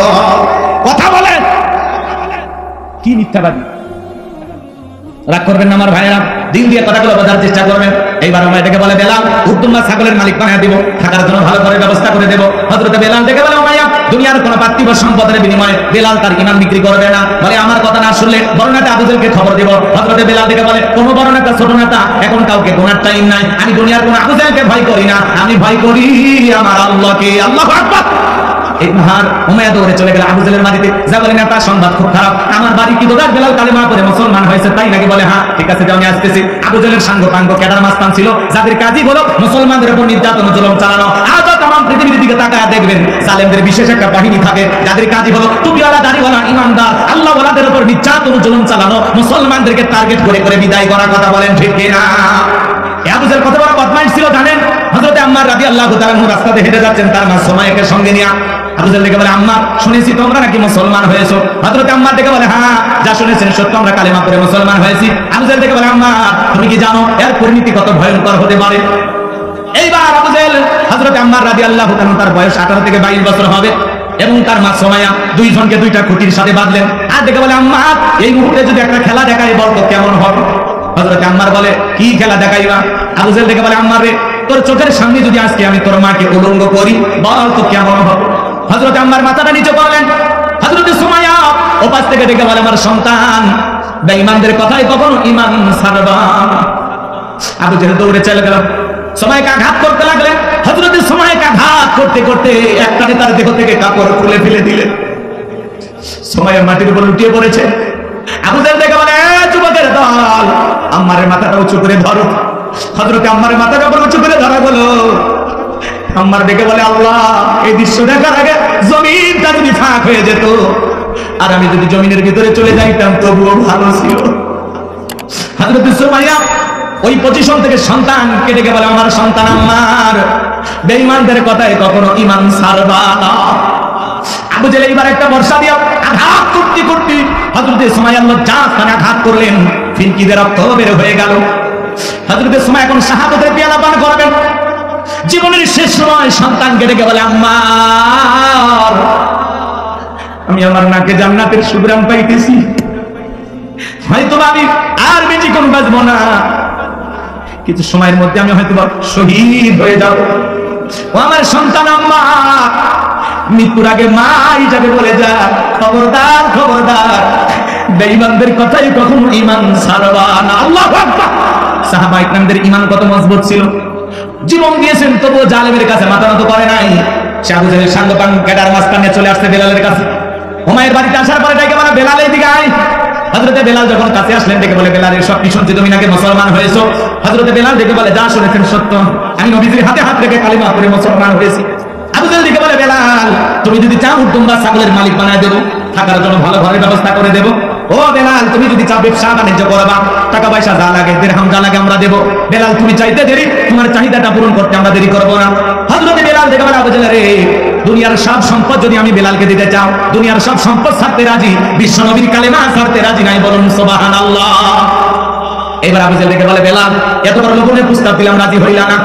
কথা বলেন, কি মিথ্যাবাদী! রাগ করবেন না আমার ভাইয়েরা, দিন দিয়ে কথাগুলো বোঝার চেষ্টা করবেন। এইবার উমাইয়া দেখে বলে, বেলাল উট দুম্বা ছাগলের মালিক বানিয়ে দিব, থাকার জন্য ভালো করে ব্যবস্থা করে দেব। হযরতে বেলাল দেখে বলে, উমাইয়া দুনিয়ার কোনো পার্থিব সম্পদের বিনিময়ে বেলাল তার ঈমান বিক্রি করবে না। বলে আমার কথা না শুনলে বড় নেতা আবু জেহেলকে খবর দেব। হযরতে বেলাল দেখে বলে, কোন বড় নেতা ছোট নেতা এখন কাউকে গোনার টাইম নাই, আমি দুনিয়ার কোন আবু জেহেলকে ভয় করি না, আমি ভয় করি আমার আল্লাহকে। আল্লাহু আকবার। এইবার উমাইয়া দৌড়ে চলে গেল আবু জেহেলের বাড়িতে, যা বলে, নেতা সংবাদ খুব খারাপ, আমার বাড়ি কি তোদের বেলাল কালেমা পড়ে মুসলমান হয়েছে, তাই নাকি? বলে হ্যাঁ। ঠিক আছে যাও, আমি আসতেছি। আবু জেহেলের সাঙ্গ পাঙ্গ ক্যাডার মাস্তান ছিল, যাদের কাজই হলো মুসলমানদের উপর নির্যাতন জুলুম চালানো। আজও তামাম পৃথিবীর দিকে তাকায় দেখবেন জালেমদের বিশেষ একটা বাহিনী থাকে, যাদের কাজই হলো টুপিওয়ালা দাড়িওয়ালা ইমানদার আল্লাহওয়ালাদের উপর নির্যাতন জুলুম চালানো, মুসলমানদেরকে টার্গেট করে করে বিদায় করার কথা বলেন ঠিক কিনা? আবু জেহেল কত বড় বদমাইশ ছিল জানেন? হযরতে আম্মার রাদিয়াল্লাহু তাআলা রাস্তাতে হেঁটে যাচ্ছেন, তার মা সুমাইয়াকে সঙ্গে নিয়ে। আবু জেহেল দেখে বলে, আম্মা শুনেছি তোমরা নাকি মুসলমান হয়েছো। হযরতে আম্মা দেখে বলে, হ্যাঁ যা শুনেছেন সত্য, আমরা কালেমা পড়ে মুসলমান হয়েছি। আবু জেহেল দেখে বলে, আম্মা তুমি কি জানো এর পরিণতি কত ভয়ঙ্কর হতে পারে? এইবার আবু জেহেল হযরতে আম্মার রাদিয়াল্লাহু তাআলা, তার বয়স 18 থেকে 22 বছর হবে, এবং তার মা সুমাইয়া দুইজনকে দুইটা খুঁটির সাথে বাঁধলেন আর দেখে বলে আম্মা এই মুহূর্তে যদি একটা খেলা দেখাই বল তো কেমন হবে? হযরত আম্মার বলে কি খেলা দেখাইবা? আবু জেহেল দেখে বলে আম্মা রে তোর চোখের সামনে যদি আজকে আমি তোর মাকে উলঙ্গ করি বল তো কেমন হবে? হযরত আম্মার মাথাটা নিচে করলেন। হযরত সুমাইয়া ওপাশ থেকে দেখে বলে আমার সন্তান বেঈমানদের কথাই কখনো ঈমান ছাড়বা না। আবু জেহেল দৌড়ে চলে গেল, সুমাইয়াকে আঘাত করতে লাগলেন। হযরত সুমাইয়াকে আঘাত করতে করতে একটানে তার দেহ থেকে কাপড় খুলে ফেলে দিলেন। সুমাইয়া মাটির উপর লুটিয়ে পড়েছে। আবু জেহেল দেখে বলে যুবকের দল আম্মারের মাথাটা উঁচু করে ধরো। হযরত আম্মারের মাথাটা উঁচু করে ধরা হলো। আম্মার দেখে বলে আল্লাহ এই দৃশ্য দেখার আগে জমিনটা যদি ফাঁক হয়ে যেত আর আমি যদি জমিনের ভিতরে চলে যাইতাম তবুও ভালো ছিল। হযরত সুমাইয়া ওই পজিশন থেকে সন্তানকে ডেকে বলে আমার সন্তান আম্মার বেঈমানদের কথায় কখনো ঈমান ছাড়বা না। আবু জেহেল এইবার একটা বর্ষা দিয়ে আঘাত করতে করতে হযরত সুমাইয়া লজ্জার স্থানে আঘাত করলেন, ফিনকিদের রক্ত বের হয়ে গেল। হযরত সুমাইয়া এখন শাহাদাতের পেয়ালা পান করবেন। জীবনের শেষ সময় সন্তানকে ডেকে বলে আম্মার আমি আমার নাকে জান্নাতের সুঘ্রাণ পাইতেছি, হয়তো আমি আর বেশিক্ষণ বাঁচবো না, কিছু সময়ের মধ্যে আমি হয়তো শহীদ হয়ে যাব। ও আমার সন্তান আম্মা মৃত্যুর আগে মা হিসাবে বলে যা খবরদার খবরদার বেঈমানদের কথাই কখনো ঈমান ছাড়বা না। আল্লাহু আকবার। সাহাবা ইকরামদের ঈমান কত মজবুত ছিল, জীবন দিয়েছেন তবুও জালেমের কাছে মাথা নত করে নাই। সে আবু জেহেল সাঙ্গপাং ক্যাডার মাঝখানে চলে আসছে বেলালের কাছে। হুমায়ের বাড়িতে আসার পরে ডেকে বলে বেলাল এদিকে আয়। হযরতে বেলাল যখন কাছে আসলেন ডেকে বলে বেলালের সব কি শুনছি তুমি নাকি মুসলমান হয়েছো? হযরতে বেলাল ডেকে বলে যা শুনেছেন সত্য, আমি নবীজির হাতে হাত রেখে কালিমা পড়ে মুসলমান হয়েছি। আবু জেহেল ডেকে বলে বেলাল তুমি যদি চাও তোমরা ছাগলের মালিক বানায় দেবো, থাকার জন্য ভালো ঘরের ব্যবস্থা করে দেবো। ও বেলাল তুমি যদি চাও ব্যবসা বাণিজ্য করবা, টাকা পয়সা যা লাগে দিরহাম যা লাগে আমরা দেবো। বেলাল তুমি চাইতে দেরি, তোমার চাহিদাটা পূরণ করতে আমরা দেরি করবো না। হযরতে বেলাল ডেকে বলে আবু জেহেল রে দুনিয়ার সব সম্পদ যদি আমি বেলালকে দিতে চাও, দুনিয়ার সব সম্পদ ছাড়তে রাজি, বিশ্ব নবীর কালেমা ছাড়তে রাজি নাই, বলুন সুবহানাল্লাহ। এবার আবু জেহেল ডেকে বলে বেলাল এত বড় লোভনীয় প্রস্তাব দিলাম রাজি হইলা না?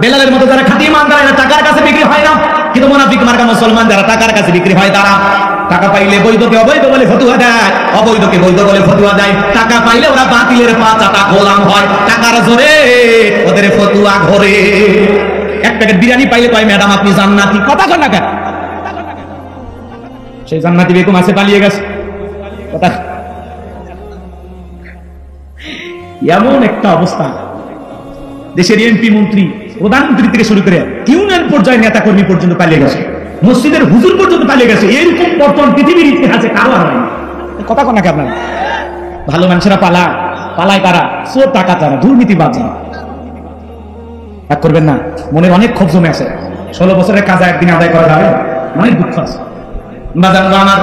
বেলালের মতো যারা খাঁটি ইমানদার এরা টাকার কাছে বিক্রি হয় না, কিন্তু মুনাফিক মার্কা মুসলমান যারা টাকার কাছে বিক্রি হয় তারা টাকা পাইলে বৈধকে অবৈধ বলে ফতুয়া দেয়, অবৈধকে বৈধ বলে ফতুয়া দেয়। টাকা পাইলে ওরা বাতিলের পাঁচাটা গোলাম হয়, টাকার জোরে ওদের ফতুয়া ঘরে। এক প্যাকেট বিরিয়ানি পাইলে কয় ম্যাডাম আপনি জান্নাতি, কথা কন না কেন? সেই জান্নাতি বেগম আছে পালিয়ে গেছে, কথা এমন একটা অবস্থা। দেশের এমপি মন্ত্রী প্রধানমন্ত্রী থেকে শুরু করে ইউনিয়ন পর্যায়ে নেতা কর্মী পর্যন্ত পালিয়ে গেছে, মসজিদের হুজুর পর্যন্ত পালিয়ে গেছে। এরকম পতন পৃথিবীর ইতিহাসে কারো আর হয়নি, কথা কন না কেন? ভালো মানুষেরা পালায় কারা? চোর টাকা তারা দুর্নীতিবাজ। এক করবেন না, মনের অনেক ক্ষোভ জমে আছে। 16 বছরের কাজ একদিন আদায় করা যাবে, অনেক দুঃখ আছে। বাজানো আমার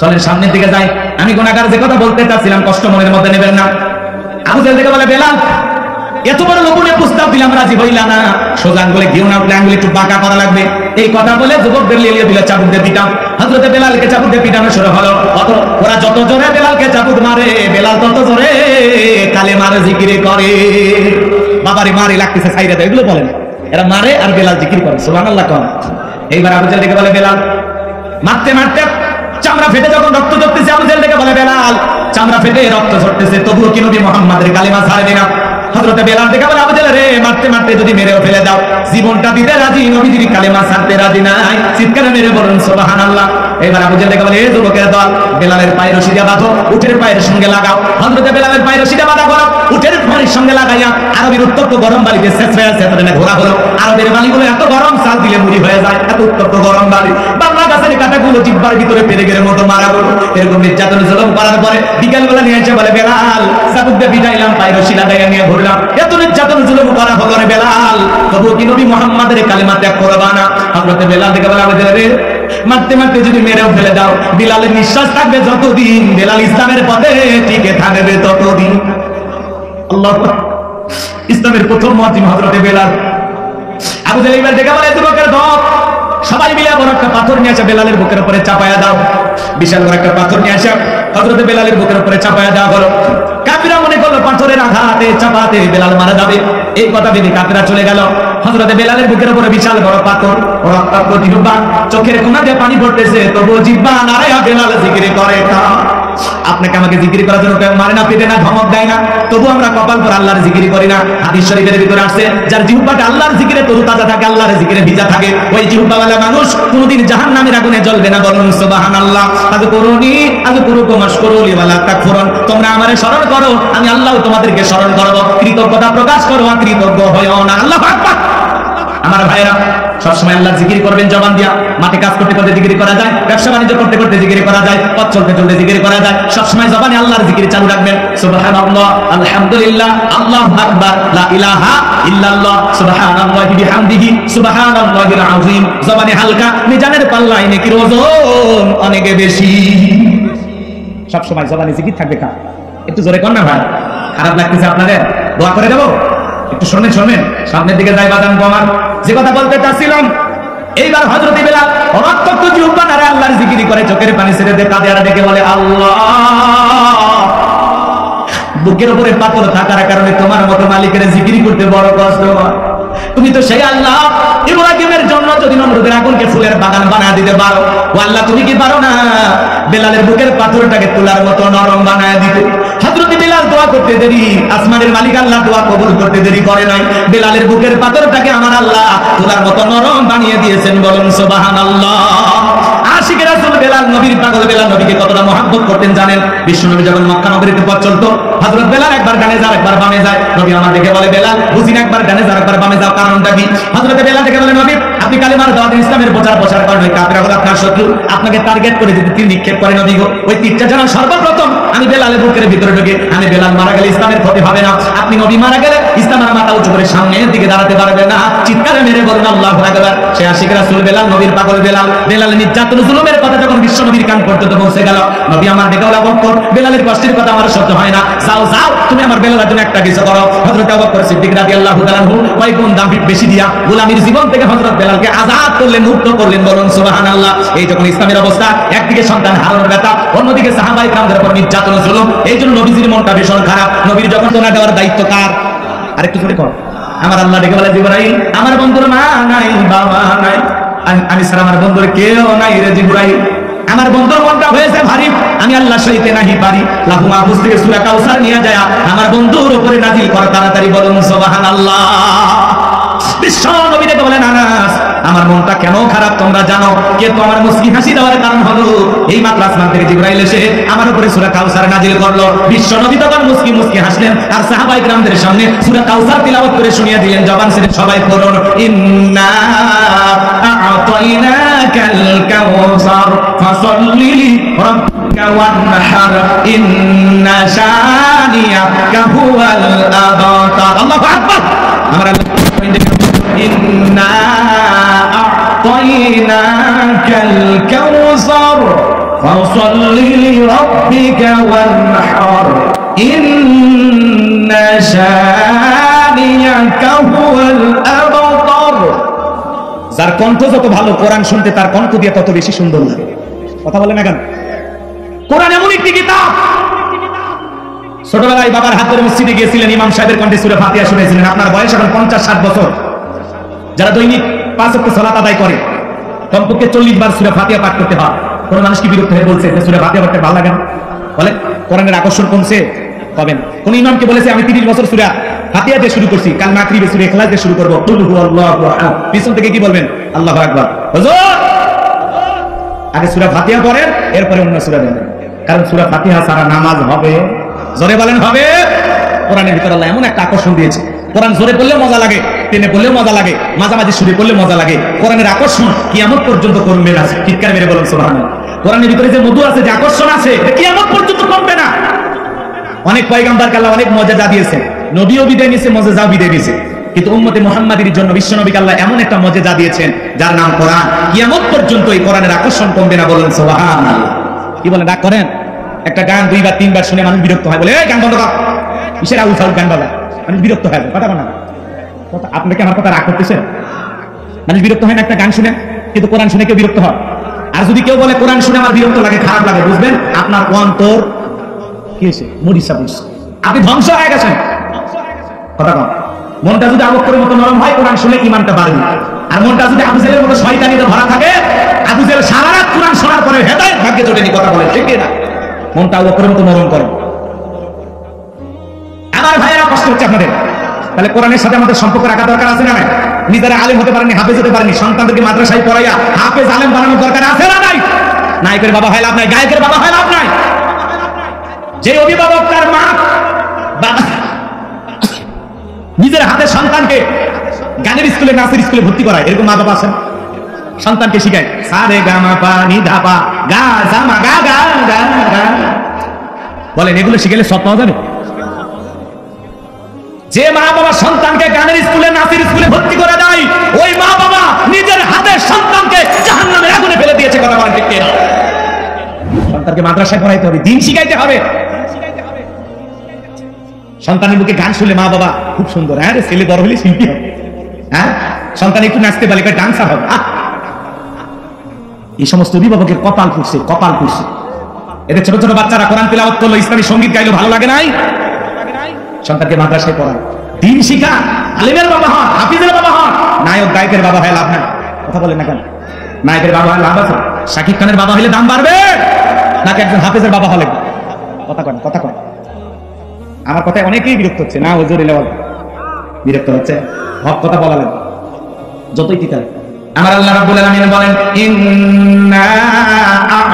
চলেন সামনের দিকে যাই। আমি গুনাহগার যে কথা বলতে চাচ্ছিলাম কষ্ট মনের মধ্যে নেবেন না। আবু জেহেল থেকে বলে বেলাল এত বড় লোভনীয় প্রস্তাব দিলাম রাজি হইলা না, সোজা আঙ্গুলে ঘিও না উঠলে আঙ্গুলে একটু বাঁকা করা লাগবে। এই কথা বলে যুবকদের লিয়ে দিল চাবুক দিয়ে পিটাম। হযরতে বেলালকে চাবুক দিয়ে পিটানো শুরু হলো। ওরা যত জোরে বেলালকে চাবুক মারে, বেলাল তত জোরে কালেমার জিকির করে। বাবারে মারে লাগতেছে ছাইরা দেয়, এগুলো বলেন। এরা মারে আর বেলাল জিকির করে, সুবহানাল্লাহ কোন। এইবার আবু জেহেল ডেকে বলে বেলাল মারতে মারতে চামড়া ফেটে যখন রক্ত ঝরতেছে, আবু জেহেল ডেকে বলে বেলাল চামড়া ফেটে রক্ত ঝরতেছে তবুও কি নবী মুহাম্মাদের কালেমা ছাড়বে না? হযরতে বেলাল ডেকে বলে আবু জেহেল রে মারতে মারতে যদি মেরেও ফেলে দাও জীবনটা দিতে রাজি, নবীজির কালেমা ছাড়তে রাজি নাই। চিৎকারে মেরে বলুন সুবহানাল্লাহ। এবার আবু জেহেল ডেকে বলে এ যুবকের দল বেলালের পায়ের রশি দিয়ে বাঁধো, উটের পায়ের সঙ্গে লাগাও। হযরতে বেলালের পায়ের রশি দিয়ে বাঁধা হলো, উটের পায়ের সঙ্গে লাগাইয়া আরবের উত্তপ্ত গরম বালিতে ছেঁচড়াইয়া ছেঁচড়াইয়া ঘোরা হলো। আরবের বালিগুলো এত গরম চাল দিলে মুড়ি হয়ে যায়, এত উত্তপ্ত গরম বালি। বাংলা গাছের কাঁটাগুলো জিহ্বার ভিতরে পেরেকের মতো মারা গেলো। এরকম নির্যাতন জুলুম করার পরে বিকালবেলা নিয়ে এসে বলে বেলাল চাবুক দিয়ে বিদাইলাম, পায়ের রশি লাগাইয়া নিয়ে ঘুরলাম। এত নির্যাতন জুলুম করা হলো রে বেলাল, তবুও কি নবী মুহাম্মাদের কালেমা ত্যাগ করবা না? হযরতে বেলাল থেকে বলে আবু জেহেল রে মারতে মারতে যদি মেরেও ফেলে দাও বিলালের নিঃশ্বাস থাকবে যতদিন, বেলাল ইসলামের পথে টিকে থাকবে ততদিন। আল্লাহু আকবার। ইসলামের প্রথম মুয়াজ্জিন হযরতে বেলাল। আবু জেহেল এবার দেখে বলে যুবকের দল সবাই মিলে বড় একটা পাথর নিয়ে আসে বেলালের বুকের উপরে চাপায়া দাও। বিশাল বড় একটা পাথর নিয়ে আসে হযরত বেলালের বুকের উপরে চাপায়া দেওয়া হলো। কাফিরা মনে করলো পাথরের আঘাতে চাপাতে বেলাল মারা যাবে, এই কথা ভেবে কাফিরা চলে গেল। হযরত বেলালের বুকের উপরে বিশাল বড় পাথর, রক্তাক্ত জিহ্বা, চোখের কোণা দিয়ে পানি পড়তেছে, তবুও জিহ্বা নাড়ায়া বেলাল জিকির করে না। আপনাকে আমাকে জিকির করার জন্য কেউ মারে না, পেটে না, ধমক দেয় না, তবু আমরা কপাল করে আল্লাহর জিকির করি না। হাদিস শরীফের ভিতরে আসছে, যার জিহ্বাটা আল্লাহর জিকিরে তরুতাজা থাকে, আল্লাহর জিকিরে ভিজা থাকে, ওই জিহ্বাওয়ালা মানুষ কোনোদিন জাহান্নামের আগুনে জ্বলবে না। বলুন সুবহানাল্লাহ। আযকুরুনি আযকুরুকুম ওয়াশকুরুলি ওয়ালা তাকফুরুন। তোমরা আমারে স্মরণ করো, আমি আল্লাহ তোমাদেরকে স্মরণ করব। কৃতজ্ঞতা প্রকাশ করো, অকৃতজ্ঞ হয়ো না। আল্লাহু আকবার। আমার ভাইরা সবসময় আল্লাহর জিকির করবেন জবান দিয়া। মাঠে কাজ করতে করতে জিকির করা যায়, ব্যবসা বাণিজ্য করতে করতে জিকির করা যায়, পথ চলতে চলতে জিকির করা যায়। সবসময় জবানে আল্লাহর জিকির চালু রাখবেন। সুবহানাল্লাহ, আলহামদুলিল্লাহ, আল্লাহু আকবার, লা ইলাহা ইল্লাল্লাহ, সুবহানাল্লাহি বিহামদিহি, সুবহানাল্লাহিল আযীম। জবানে হালকা, মিজানের পাল্লায় নেকির ওজন অনেক বেশি। সবসময় জবানে জিকির থাকবে। একটু জোরে কর না ভাই, খারাপ লাগতেছে আপনাদের? দোয়া করে দেবো? একটু শুনবেন, সামনের দিকে যাই বাদাম কমার। যে কথা বলতে চাচ্ছিলাম, এইবার হযরত বেলাল রক্তাক্ত জিহ্বা নাড়ে আল্লাহর জিকির করে, চোখের পানি ছেড়ে দিয়ে কাঁদে আর ডেকে বলে, আল্লাহ, বুকের উপরে পাথর থাকার কারণে তোমার মতো মালিকের জিকির করতে বড় কষ্ট হয়। তুমি তো সেই আল্লাহ, ইব্রাহিমের জন্য যদি নমরুদের আগুনকে ফুলের বাগান বানায় দিতে পারো, ও আল্লাহ তুমি কি পারো না বেলালের বুকের পাথরটাকে তুলার মতো নরম বানায় দিতে? হযরত বেলাল দোয়া করতে দেরি, আসমানের মালিক আল্লাহ দোয়া কবুল করতে দেরি করে নাই। বেলালের বুকের পাথরটাকে আমার আল্লাহ তুলার মতো নরম বানিয়ে দিয়েছেন। বলুন সুবহানাল্লাহ। আশিক রাসূল বেলাল, নবীর পাগল বেলাল নবীকে কতটা মহব্বত করতেন জানেন? বিশ্বনবী যখন মক্কা নগরীতে পথ চলতো, হযরত বেলাল একবার ডানে যায়, একবার বামে যায়। নবী আমার দেখে বলে, বেলাল বুঝিনা, একবার ডানে যাও, একবার বামে যাও, কারণটা কি? হযরত বেলাল দেখে বলে, নবী আপনি কালিমার দাওয়াত ইসলামের প্রচার করেন, ওই কাফিররা হলো আপনার শত্রু, আপনাকে টার্গেট করে যদি তীর নিক্ষেপ করে নবী গো, ওই তীরটা যেন সর্বপ্রথম আমি বেলালের বুকের ভিতরে ঢুকে, আমি বেলাল মারা গেলে ইসলামের ক্ষতি হবে না, আপনি নবী মারা গেলে ইসলামের মাথা উঁচু করে সামনের দিকে দাঁড়াতে পারবে না। চিৎকারে মেরে বলুন আল্লাহু আকবার। সে আশিক রাসূল বেলাল, নবীর পাগল বেলাল, বেলালের নির্যাতন জুলুমের কথা যখন বিশ্ব নবীর কান পর্যন্ত পৌঁছে গেল, নবী আমার দেখে বলে, আবু বকর, বেলালের কষ্টের কথা আমার সহ্য হয় না, যাও যাও তুমি আমার বেলালের জন্য একটা কিছু করো। হযরত আবু বকর সিদ্দিক রাদিয়াল্লাহু তাআলা আনহু কয়েক গুণ দাম বেশি দিয়া গোলামীর জীবন থেকে হযরত বেলালকে আযাদ করলেন, মুক্ত করলেন। বলুন সুবহানাল্লাহ। এই যখন ইসলামের অবস্থা, একদিকে সন্তান হারানোর ব্যথা, অন্যদিকে সাহাবায়ে কিরামদের উপর নির্যাতন জুলুম, এই জন্য নবীজির মনটা ভীষণ খারাপ। নবীর যখন দোয়া দেওয়ার দায়িত্ব কার? আরেকটু জোরে কর। আমার আল্লাহ ডেকে বলে, জিবরাইল, আমার বন্ধুর মা নাই, বাবা নাই, আমি ছাড়া আমার বন্ধুর কেউ নাই রে জিবরাইল। আমার বন্ধুর মনটা হয়েছে ভারী, আমি আল্লাহ সইতে নাহি পারি। লাহু মাহফুজ থেকে সূরা কাউসার নিয়ে যায় আমার বন্ধুর উপরে নাজিল কর তাড়াতাড়ি। বলুন সুবহানাল্লাহ। বিশ্ব নবী ডেকে বলেন, আনাস, আমার মনটা কেন খারাপ তোমরা জানো? কিন্তু আমার মুস্কি হাসি দেওয়ার কারণ হলো এই মাত্র আসমান থেকে জিবরাইল এসে আমার উপরে সূরা কাউসার নাজিল করলো। বিশ্ব নবী তখন মুস্কি মুস্কি হাসলেন আর সাহাবায়ে কিরামদের সামনে সূরা কাউসার তিলাওয়াত করে শুনিয়ে দিলেন। জবান ছেড়ে সবাই পড়ুন, ইন্না আ'তাইনাকাল কাউসার ফাসাল্লি লিরাব্বিকা ওয়ানহার ইন্না শানিয়াকা হুয়াল আবতার। আল্লাহু আকবার। আমার আল্লাহ ইন্না আ'তাইনাকাল কাউসার ফাসাল্লি লিরাব্বিকা ওয়ানহার ইন্না শানিয়াকা হুয়াল আবতার। যার কণ্ঠ যত ভালো, কোরআন শুনতে তার কণ্ঠ দিয়ে তত বেশি সুন্দর লাগে। কথা বলে না কেন? কোরআন এমন একটি কিতাব। ছোটবেলায় বাবার হাত ধরে মসজিদে গিয়েছিলেন, ইমাম সাহেবের কণ্ঠে সূরা ফাতিহা শুনেছিলেন। আপনার বয়স এখন 50-60 বছর। যারা দৈনিক 5 ওয়াক্ত সালাত আদায় করে, কমপক্ষে 40 বার সূরা ফাতিহা পাঠ করতে হয়। কোন মানুষ কি বিরক্ত হয়ে বলছে যে সূরা ফাতিহা পড়তে ভালো লাগে না? বলে কোরআনের আকর্ষণ কমছে? পাবেন। কোন ইমামকে বলেছে আমি 30 বছর সূরা ফাতিহা দিয়ে শুরু করছি, কাল মাগরিবে সূরা ইখলাস দিয়ে শুরু করব, কুল হুয়াল্লাহু আহাদ, পিছন থেকে কি বলবেন? আল্লাহু আকবার। হুজুর আগে সূরা ফাতিহা পড়েন, এরপরে অন্য সূরা দেন, কারণ সূরা ফাতিহা ছাড়া নামাজ হবে? জোরে বলেন হবে? কোরআনের ভিতর আল্লাহ এমন একটা আকর্ষণ দিয়েছে। কোরআন জোরে পড়লেও মজা লাগে, টেনে পড়লেও মজা লাগে, মাঝামাঝি সুরে পড়লে মজা লাগে। কোরআনের আকর্ষণ কিয়ামত পর্যন্ত কমবে না। চিৎকার মেরে বলুন সুবহানাল্লাহ। কোরআনের ভিতরে যে মধু আছে, যে আকর্ষণ আছে, কিয়ামত পর্যন্ত কমবে না। অনেক পয়গম্বরকে আল্লাহ অনেক মর্যাদা দিয়েছেন, নবীও বিদায় নিয়েছে, মর্যাদাও বিদায় দিয়েছে, কিন্তু উম্মতে মুহাম্মাদীর জন্য বিশ্বনবীকে আল্লাহ এমন একটা মর্যাদা দিয়েছেন যার নাম কোরআন। কিয়ামত পর্যন্ত এই কোরআনের আকর্ষণ কমবে না। বলুন সুবহানাল্লাহ। কি বলেন? রাগ করেন? একটা গান 2 বার 3 বার শুনে মানুষ বিরক্ত হয়, বলে এই গান বন্ধ কর, কিসের আউল ফাউল গান বাজা, মানুষ বিরক্ত হয়। কথা বলেন না? আপনি কি আমার কথা রাগ করতেছেন? মানুষ বিরক্ত হয় না একটা গান শুনে? কিন্তু কোরআন শুনে কেউ বিরক্ত হয়। আর যদি কেউ বলে কোরআন শুনে আমার বিরক্ত লাগে, খারাপ লাগে, বুঝবেন আপনার অন্তর কি হয়েছে, মরিচা পড়ছে, আপনি ধ্বংস হয়ে গেছেন। কথা কম। মনটা যদি আবু বকরের মতো নরম হয়, কোরআন শুনে ঈমানটা বাড়বে। আর মনটা যদি আবু জেলের মতো শয়তানিতে ভরা থাকে, আবু জেল সারা রাত কোরআন শোনার পরে হেদায়েত ভাগ্যে জোটেনি। কথা বলে ঠিক না? মনটা আবু বকরের মতো নরম করে। আমার ভাইয়েরা কষ্ট হচ্ছে আপনাদের। তাহলে কোরআনের সাথে আমাদের সম্পর্ক রাখা দরকার আছে না নাই? নিজেরা আলেম হতে পারেনি, হাফেজ হতে পারেনি, সন্তানদেরকে মাদ্রাসায় পড়াইয়া হাফেজ আলেম বানানোর দরকার আছে না নাই? নায়কের বাবা হয় লাভ নাই, গায়কের বাবা হয় লাভ নাই। যে অভিভাবক তার মা নিজের হাতে সন্তানকে গানের স্কুলে, নাচের স্কুলে ভর্তি করায়, এরকম মা বাবা আছেন? সন্তানকে শিখায় সারে গামা পা নি ধা পা গা জামা গা গা গা গা, বলেন এগুলো শিখালে সব পাওয়া যাবে? যে মা বাবা সন্তানকে গানের স্কুলে, নাচের স্কুলে ভর্তি করে দেয়, ওই মা বাবা নিজের হাতে সন্তানকে জাহান্নামের আগুনে ফেলে দিয়েছে। কথা বলেন ঠিক কিনা? সন্তানকে মাদ্রাসায় পড়াইতে হবে, দিন শিখাইতে হবে। সন্তানের মুখে গান শুনলে মা বাবা খুব সুন্দর, হ্যাঁ রে ছেলে বড় হলে শিল্পী হবে, হ্যাঁ সন্তান একটু নাচতে পারলে ডান্সার হবে। এই সমস্ত অভিভাবকের কপাল পুড়ছে, কপাল পুড়ছে। এদের ছোট ছোট বাচ্চারা কোরআন তিলাওয়াত করলো, ইসলামী সঙ্গীত গাইলো, ভালো লাগে নাই? সন্তানকে মাদ্রাসায় পড়ান, দিন শিখা, আলেমের বাবা হন, হাফিজের বাবা হন। নায়ক গায়কের বাবা হয় লাভ নাই। কথা বলেন না কেন? নায়কের বাবা হয় লাভ আছে? শাকিব খানের বাবা হলে দাম বাড়বে নাকি একজন হাফিজের বাবা হলে? কথা কন, কথা কন। আমার কথায় অনেকেই বিরক্ত হচ্ছে না, ওজোর এলে বিরক্ত হচ্ছে, হক কথা বলালেন যতই তিতাল। আমার আল্লাহ রাব্বুল আলামিন বলেন ইন্না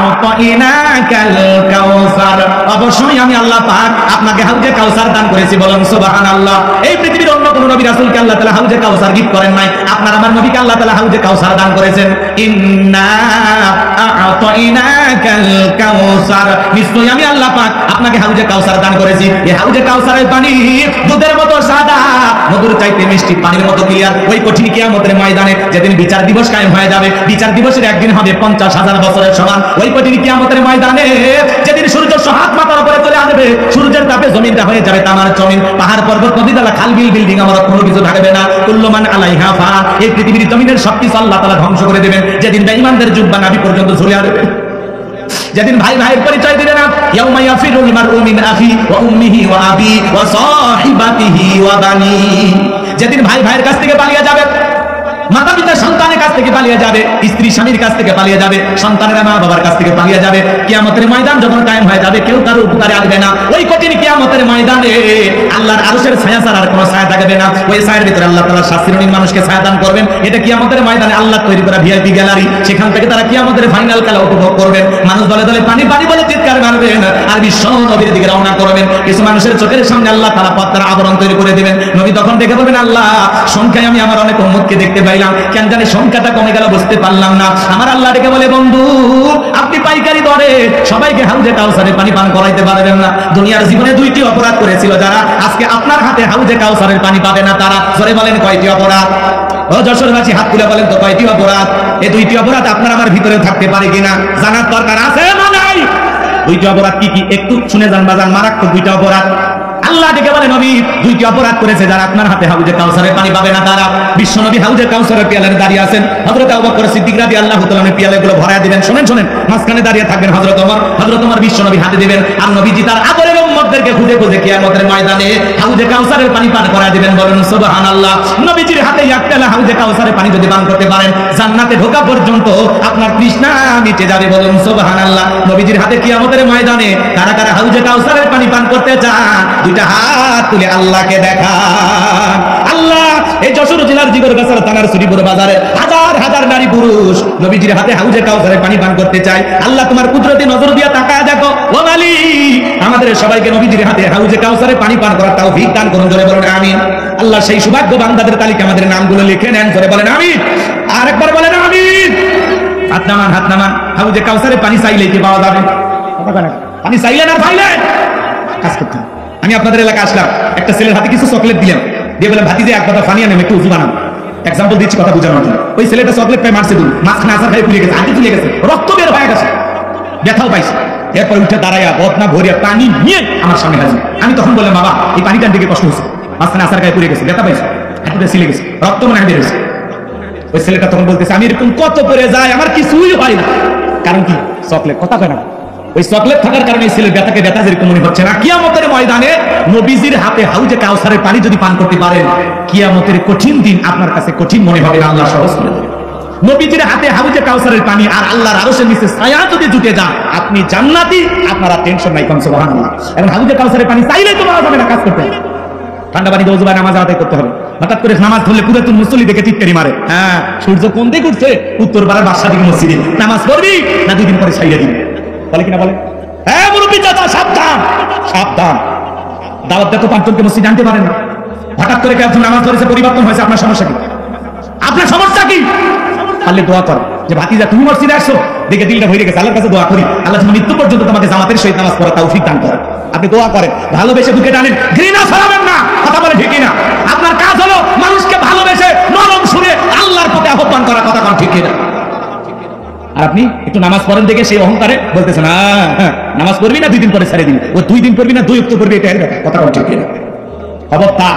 আ'তাইনাকাল কাউসার, অবশ্যই আমি আল্লাহ পাক আপনাকে হাউজে কাউসার দান করেছি। বলেন সুবহানাল্লাহ। এই পৃথিবীর অন্য কোন নবী রাসূলকে আল্লাহ তাআলা হাউজে কাউসার গিফট করেন নাই, আপনার আমার নবীকে আল্লাহ তাআলা হাউজে কাউসার দান করেছেন। ইন্না আ'তাইনাকাল কাউসার, নিশ্চয়ই আমি আল্লাহ পাক আপনাকে হাউজে কাউসার দান করেছি। এই হাউজে কাউসারের পানি দুধের মতো সাদা, মধুর চাইতে মিষ্টি, পানির মতো ক্লিয়ার। ওই কঠিন কিয়ামতের ময়দানে যেদিন বিচার দিবস কায়েম হয়ে যাবে, বিচার দিবসের একদিন হবে 50,000 বছরের সমান। ওই কঠিন কিয়ামতের ময়দানে যেদিন সূর্য হাত মাথার উপরে চলে আসবে, সূর্যের তাপে জমিনটা হয়ে যাবে তামার জমিন, পাহাড় পর্বত নদী নালা খাল বিল বিল্ডিং আমার কোনো কিছু থাকবে না। কুল্লু মান আলাইহা ফান, এই পৃথিবীর জমিনের সবকিছু আল্লাহ তাআলা ধ্বংস করে দেবেন। যেদিন বেঈমানদের জুব্বা নাভি পর্যন্ত ঝুলে আসবে, যেদিন ভাই ভাইয়ের পরিচয় দিবে না, ইয়াউমা ইয়াফিরুল মারউ মিন আখি ওয়া উম্মিহি ওয়া আবি ওয়া সাহিবাতিহি ওয়া বানি, যেদিন ভাই ভাইয়ের কাছ থেকে পালিয়ে যাবে, মাতা পিতা সন্তানের কাছ থেকে পালিয়ে যাবে, স্ত্রী স্বামীর কাছ থেকে পালিয়ে যাবে, সন্তানেরা মা বাবার কাছ থেকে পালিয়ে যাবে। কিয়ামতের ময়দান যখন কায়েম হয়ে যাবে, কেউ কারো উপকারে আসবে না। ওই কঠিন কিয়ামতের ময়দানে আল্লাহর আরশের ছায়া ছাড়া আর কোনো ছায়া থাকবে না। ওই ছায়ার ভিতরে আল্লাহ তাআলা শাস্তিহীন মানুষকে ছায়া দান করবেন। এটা কিয়ামতের ময়দানে আল্লাহ তৈরি করা ভিআইপি গ্যালারি, সেখান থেকে তারা কিয়ামতের ফাইনাল খেলা উপভোগ করবেন। মানুষ দলে দলে পানি পানি বলে চিৎকার মারবেন আর বিশ্ব নবীর দিকে রওনা করবেন। কিছু মানুষের চোখের সামনে আল্লাহ তাআলা পথের আবরণ তৈরি করে দিবেন। নবী তখন দেখে বলবেন, আল্লাহ সংখ্যায় আমি আমার অনেক উম্মতকে দেখতে পাইলাম, কেন জানি সংখ্যাটা কমে গেল, বুঝতে পারলাম না। আমার আল্লাহ ডেকে বলে, বন্ধু আপনি পাইকারি দরে সবাইকে হাউজে কাউসারে পানি পান করাইতে পারবেন না। দুনিয়ার জীবনে দুইটি অপরাধ করেছিল যারা, আজকে আপনার হাতে হাউজে কাউসারের পানি পাবে না তারা। জোরে বলেন কয়টি অপরাধ? ও যশোরবাসী হাত তুলে বলেন তো কয়টি অপরাধ? এই দুইটি অপরাধ আপনার আমার ভিতরে থাকতে পারে কিনা জানার দরকার আছে না নাই? দুইটি অপরাধ কি কি একটু শুনে যান বাজান, মারাত্মক দুইটা অপরাধ। আল্লাহ ডেকে বলে, নবী দুইটি অপরাধ করেছে যারা, আপনার হাতে হাউজে কাউসারের পানি পাবে না তারা। বিশ্ব নবী হাউজে কাউসারের পিয়ালায় দাঁড়িয়ে আছেন, হযরত আবু বকর সিদ্দিক রাদিয়াল্লাহু তাআলা পিয়ালাগুলো ভরায়া দিবেন। শুনেন শুনেন, মাঝখানে দাঁড়িয়ে থাকবেন হযরত ওমর বিশ্ব নবী হাতে দিবেন, আর নবীজি তার আদরের উম্মতদেরকে খুঁজে খুঁজে কিয়ামতের ময়দানে হাউজে কাউসারের পানি পান করায় দিবেন। বলেন সুবহানাল্লাহ। নবীজির হাতে এক পেয়ালা হাউজে কাউসারের পানি যদি পান করতে পারেন, জান্নাতে ঢোকা পর্যন্ত আপনার তৃষ্ণা মিটে যাবে। বলেন সুবহানাল্লাহ। নবীজির হাতে কিয়ামতের ময়দানে কারা কারা হাউজে কাউসারের পানি পান করতে চান, দুইটা হাত তুলে আল্লাহকে দেখান। আল্লাহ এই যশোর জেলার জিগরগাছার থানার শ্রীপুর বাজারে হাজার হাজার নারী পুরুষ নবীজির হাতে হাউজে কাউসারে পানি পান করতে চায়। আল্লাহ তোমার কুদরতি নজর দিয়ে তাকায় দেখো, ও মালিক আমাদের সবাইকে নবীজির হাতে হাউজে কাউসারে পানি পান করার তৌফিক দান করুন। জোরে বলেন আমিন। আল্লাহ সেই সৌভাগ্য বান্দাদের তালিকা আমাদের নামগুলো লিখে নেন। জোরে বলেন আমিন। আরেকবার বলেন আমিন। হাত নামান, হাত নামান। হাউজে কাউসারে পানি চাইলে কি পাওয়া যাবে? পানি চাইলে না পাইলে কাজ করতে। আমি আপনাদের এলাকা আসলাম, একটা ছেলের হাতে কিছু চকলেট দিলাম, দিয়ে বললাম ভাতিজে এক কথা পানি আনেন, একটু উজু বানান। এক্সাম্পল দিচ্ছি কথা বোঝানোর জন্য। ওই ছেলেটা চকলেট পাই মারছে, দুল মাঝখানে আসার খাই ফুলে গেছে, আগে ফুলে গেছে, রক্ত বের হয়ে গেছে, ব্যথাও পাইছে। এরপর উঠে দাঁড়াইয়া বদনা ভরিয়া পানি নিয়ে আমার সামনে হাজির। আমি তখন বললাম, বাবা এই পানিটার দিকে কষ্ট হচ্ছে, মাঝখানে আসার খাই ফুলে গেছে, ব্যথা পাইছে, হাঁটুটা ছিলে গেছে, রক্ত মনে হয় বের হয়েছে। ওই ছেলেটা তখন বলতেছে আমি এরকম কত পরে যাই আমার কিছুই হয় না। কারণ কি? চকলেট। কথা কয় না? ওই চকলেট থাকার কারণে এই ছেলের ব্যথাকে ব্যথা যেরকম মনে হচ্ছে না। কিয়ামতের ময়দানে নবীজির হাতে হাউজে কাউসারের পানি যদি পান করতে পারেন, কিয়ামতের কঠিন দিন আপনার কাছে কঠিন মনে হবে না, আল্লাহ সহজ করে দেবে। নবীজির হাতে হাউজে কাউসারের পানি আর আল্লাহর আরশের নিচে ছায়া যদি জুটে যান, আপনি জান্নাতি, আপনারা টেনশন নাই। কোন সুবহানাল্লাহ। এখন হাউজে কাউসারের পানি চাইলেই তো পাওয়া যাবে না, কাজ করতে হবে। ঠান্ডা পানি দৌজবা নামাজ আদায় করতে হবে। হঠাৎ করে নামাজ ধরলে পুরো তুমি মুসল্লি দেখে টিটকারি মারে। হ্যাঁ, সূর্য কোন দিকে উঠছে? উত্তর পাড়ার বাদশা দিকে মসজিদে। নামাজ পড়বি না 2 দিন পরে ছাইড়ে দিবি? বলে কিনা বলে? হ্যাঁ মুরব্বি চাচা, সাবধান সাবধান। দাওয়াত দেয় তো 5 জনকে মসজিদ জানতে পারেন না। হঠাৎ করে একজন নামাজ ধরেছে, পরিবর্তন হয়েছে, আপনার সমস্যা কি? আপনার সমস্যা কি? পারলে দোয়া কর যে ভাতিজা তুমি মসজিদে আসো, দেখে দিলটা ভরে গেছে, আল্লাহর কাছে দোয়া করি আল্লাহ যেন মৃত্যু পর্যন্ত তোমাকে জামাতের সহিত নামাজ পড়া তৌফিক দান করে। আপনি দোয়া করেন, ভালোবেসে বুকে টানেন, ঘৃণা ছড়াবেন না। কথা বলে ঠিক না? আপনার কাজ হলো মানুষকে ভালোবেসে নরম সুরে আল্লাহর প্রতি আহ্বান করা। কথা বল ঠিক না? আর আপনি একটু নামাজ পড়েন দেখে সেই অহংকারে বলতেছেন নামাজ পড়বি না 2 দিন পরে ছেড়ে দিবি, ও 2 দিন পড়বি না 2 ওয়াক্ত পড়বি, এটা এর ব্যাপার। কথা বল ঠিক না? খবরদার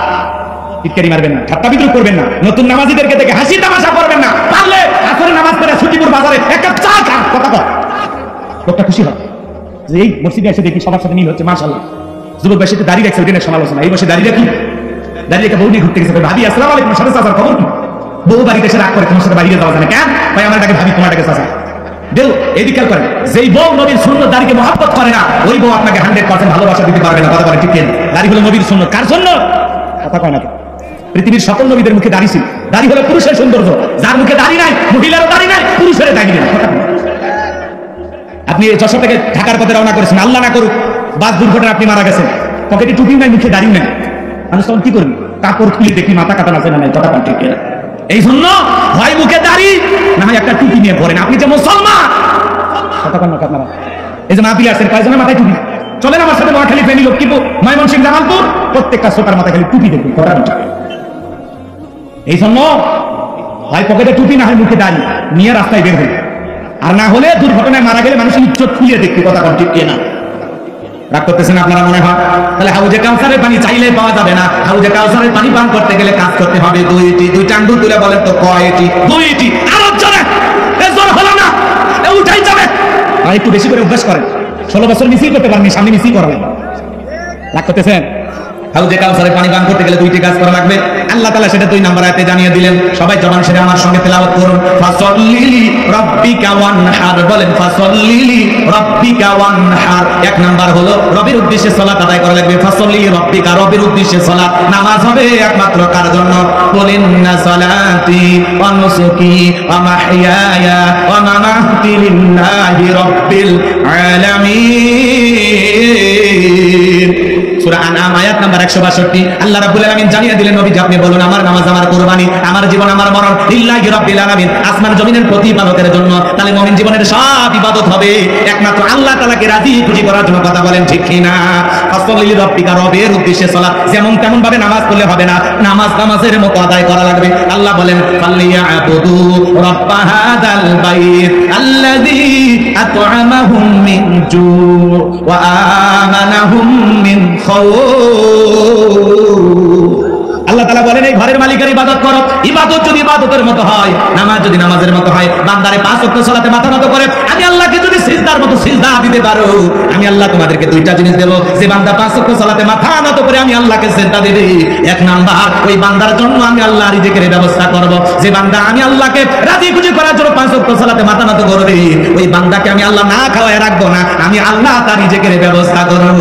টিটকারি মারবেন না, ঠাট্টা বিদ্রুপ করবেন না, নতুন নামাজীদেরকে দেখে হাসি তামাশা করবেন না। পারলে আসরে নামাজ পড়ে সুজিপুর বাজারে এক কাপ চা খান। কথা বল। লোকটা খুশি হয় যে এই মসজিদে এসে দেখি সবার সাথে মিল হচ্ছে, মাশাআল্লাহ। যুবক বয়সে দাঁড়িয়ে রাখছে, ওইদিনের সমালোচনা। এই বসে দাঁড়িয়ে রাখি, দাঁড়িয়ে রেখে বউ নিয়ে ঘুরতে গেছে। ভাবি আসসালামু আলাইকুম, সাথে চাচার খবর কি? বউ বাড়িতে এসে রাগ করে, তোমার সাথে বাইরে যাওয়া যায় না কেন? ভাই আমার ডাকে ভাবি, তোমার ডাকে চাচা। দেও এদিকে করেন। যেই বউ নবীর সুন্নাত দাড়িকে মহব্বত করে না, ওই বউ আপনাকে 100% ভালোবাসা দিতে পারবে না। কথা বলে ঠিক না? দাড়ি হলো নবীর সুন্নাত। কার জন্য? কথা কয় না? পৃথিবীর সকল নবীদের মুখে দাড়ি ছিল। দাড়ি হলো পুরুষের সৌন্দর্য। যার মুখে দাড়ি নাই, মহিলারও দাড়ি নাই, পুরুষের দাড়ি নেই। আপনি যশোর থেকে ঢাকার পথে রওনা করেছেন, আল্লাহ না করুক বাস দুর্ঘটনা আপনি মারা গেছেন, পকেটে টুপি নাই, মুখে দাড়ি নাই, মানুষ তখন কি করবি? কাপড় খুলে দেখি মাথা কাটা আছে না নাই। কথা ঠিক না? এই জন্য হয় মুখে দাড়ি না হয় একটা টুপি নিয়ে পড়েন। আপনি যে মুসলমান, কথা কন না আপনারা। এই যে মাহফিলে আসেন, কয়জনের মাথায় টুপি? চলেন আমার সাথে নোয়াখালী, ফেনী, লক্ষ্মীপুর, ময়মনসিংহ, জামালপুর, প্রত্যেকটা শ্রোতার মাথায় খালি টুপি দেখুন। কথা ঠিক? এই জন্য হয় পকেটে টুপি না হয় মুখে দাড়ি নিয়ে রাস্তায় বের হই, আর না হলে দুর্ঘটনায় মারা গেলে মানুষের ইজ্জত খুলিয়ে দেখতে। কথা কন ঠিক না? রাগ করতেছেন আপনারা মনে হয়? তাহলে হাউজে কাউসারের পানি চাইলে পাওয়া যাবে না। হাউজে কাউসারের পানি পান করতে গেলে কাজ করতে হবে 2টি। 2টা আঙ্গুল তুলে বলেন তো কয়টি? 2টি। আর জোরে জোর হলো না, উঠাই যাবে। আর একটু বেশি করে অভ্যাস করেন। 16 বছর মিছিল করতে পারেননি, সামনে মিছিল করাবেন। রাগ করতেছেন? হাউজে কাউসারে পানি পান করতে গেলে 2টি কাজ করা লাগবে। আল্লাহ তাআলা সেটা 2 নম্বর আয়াতে জানিয়ে দিলেন। সবাই জবান সেটা আমার সঙ্গে তেলাওয়াত করুন। ফাসাল্লি রাব্বিকা ওয়ানহার। বলেন ফাসাল্লি রাব্বিকা ওয়ানহার। 1 নাম্বার হলো রবের উদ্দেশ্যে সালাত আদায় করা লাগবে। ফাসাল্লি রাব্বিকা, রবের উদ্দেশ্যে সালাত। নামাজ হবে একমাত্র কার জন্য? কুলিন্না সালাতি ওয়া নুসুকি ওয়া মাহইয়ায়া ওয়া মামাতি লিল্লাহি রাব্বিল আলামিন। সূরা আনআম আয়াত নাম্বার 162। আল্লাহ রাব্বুল আলামিন জানিয়ে দিলেন, নবী আপনি বলুন আমার নামাজ, আমার কুরবানি, আমার জীবন, আমার মরণ লিল্লাহি রাব্বিল আলামিন, আসমান জমিনের প্রতিপালকের জন্য। তাহলে মুমিন জীবনের সব ইবাদত হবে একমাত্র আল্লাহ তাআলাকে রাজি খুশি করার জন্য। কথা বলেন ঠিক কি না? ফাসাল্লি রাব্বিকা, রবের উদ্দেশ্যে সালাত। যেমন তেমন ভাবে নামাজ পড়লে হবে না, নামাজের মতো আদায় করা লাগবে। আল্লাহ বলেন ফাল্লিয়াবুদু রাব্বা হাদাল বাইত আল্লাযী আত'আমাহুম মিন জু ওয়া আমানাহুম মিন আল্লাহ তাআলা বলেন এই ঘরের মালিকের ইবাদত করো। ইবাদত যদি ইবাদতের মতো হয়, নামাজ যদি নামাজের মতো হয়, বান্দারে 5 ওয়াক্ত সালাতে মাথা নত করে আমি আল্লাহকে যদি সিজদার মতো সিজদা দিতে পারো, আমি আল্লাহ তোমাদেরকে 2টা জিনিস দেব। যে বান্দা 5 ওয়াক্ত সালাতে মাথা নত করে আমি আল্লাহকে সিজদা দেবে, 1 নাম্বার ওই বান্দার জন্য আমি আল্লাহ রিজিকের ব্যবস্থা করব। যে বান্দা আমি আল্লাহকে রাজি খুশি করার জন্য 5 ওয়াক্ত সালাতে মাথা নত করবে, ওই বান্দাকে আমি আল্লাহ না খাওয়ায় রাখবো না, আমি আল্লাহ তার রিজিকের ব্যবস্থা করব।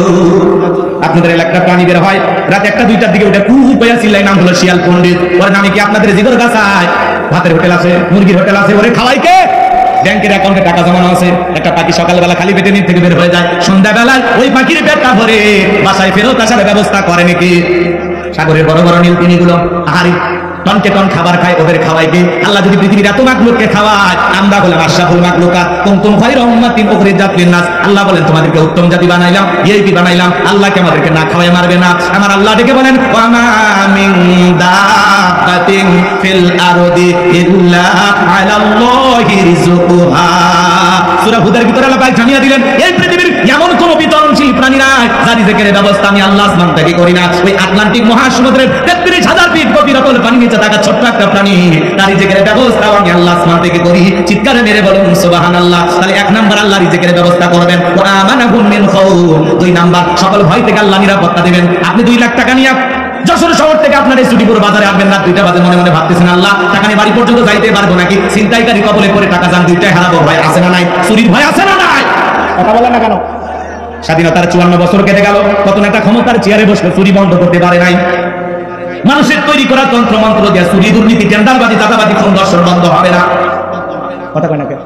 আপনাদের এলাকার প্রাণী বের হয় রাত 1টা 2টার দিকে, ওটা কুহু কইয়া চিল্লাই, নাম হলো শিয়াল পণ্ডিত। ওর নামে কি আপনাদের জিগর গাছায়? ভাতের হোটেল আছে, মুরগির হোটেল আছে, ওরে খাওয়াই কে? ব্যাংকের অ্যাকাউন্টে টাকা জমানো আছে। একটা পাখি সকালবেলা খালি পেটে নিচ থেকে বের হয়ে যায়, সন্ধ্যাবেলায় ওই পাখির পেটটা ভরে বাসায় ফেরত আসার ব্যবস্থা করে নাকি? সাগরের বড় বড় নীল তিমিগুলো আহারি টনকে টন খাবার খায়, ওদের খাওয়াইবে। আল্লাহ যদি পৃথিবীর এত মাখলুককে খাওয়ায়, আমরা হলাম আশরাফুল মাখলুকাত, কুনতুম খায়রা উম্মাতিন উখরিজাত লিন-নাস। আল্লাহ বলেন তোমাদেরকে উত্তম জাতি বানাইলাম, ভিআইপি বানাইলাম। আল্লাহকে আমাদেরকে না খাওয়ায় মারবে না। আমার আল্লাহ ডেকে বলেন ওয়া মা মিন দাব্বাতিন ফিল আরদি ইল্লা আলাল্লাহি রিজকুহা সূরা হুদের ভিতরে আল্লাহ পাক জানিয়ে দিলেন এই পৃথিবীর এমন কোন বিতরণশীল প্রাণী নাই যার রিজিকের ব্যবস্থা আমি আল্লাহ আসমান থেকে করি না। ওই আটলান্টিক মহাসমুদ্রের 33,000 ফিট গভীর অতল পানির নিচে থাকা ছোট্ট একটা প্রাণী, তার রিজিকের ব্যবস্থা আমি আল্লাহ আসমান থেকে করি। চিৎকারে মেরে বলুন সুবহানাল্লাহ। তাহলে এক নাম্বার আল্লাহ রিজিকের ব্যবস্থা করবেন, ওয়া আমানাহুম মিন খাউফ। দুই নাম্বার সকল ভয় থেকে আল্লাহ নিরাপত্তা দিবেন। আপনি 2 লাখ টাকা নিয়ে যশোর শহর থেকে আপনার এই ছুটিপুর বাজারে আসবেন, রাত 2টা বাজে মনে মনে ভাবতেছেন আল্লাহ টাকা নিয়ে বাড়ি পর্যন্ত যাইতে পারবো নাকি, ছিনতাইকারী কবলে পড়ে টাকা যান 2টাই হারাবো, ভয় আছে না নাই, চুরির ভয় আছে না নাই? কথা বলেন না কেন? স্বাধীনতার 54 বছর কেটে গেল, কত নেতা ক্ষমতার চেয়ারে বসে চুরি বন্ধ করতে পারে নাই। মানুষের তৈরি করা তন্ত্র মন্ত্র দিয়ে চুরি, দুর্নীতি, টেন্ডারবাজি, চাঁদাবাজি, খুন, ধর্ষণ বন্ধ হবে না। কথা কয় না কেন?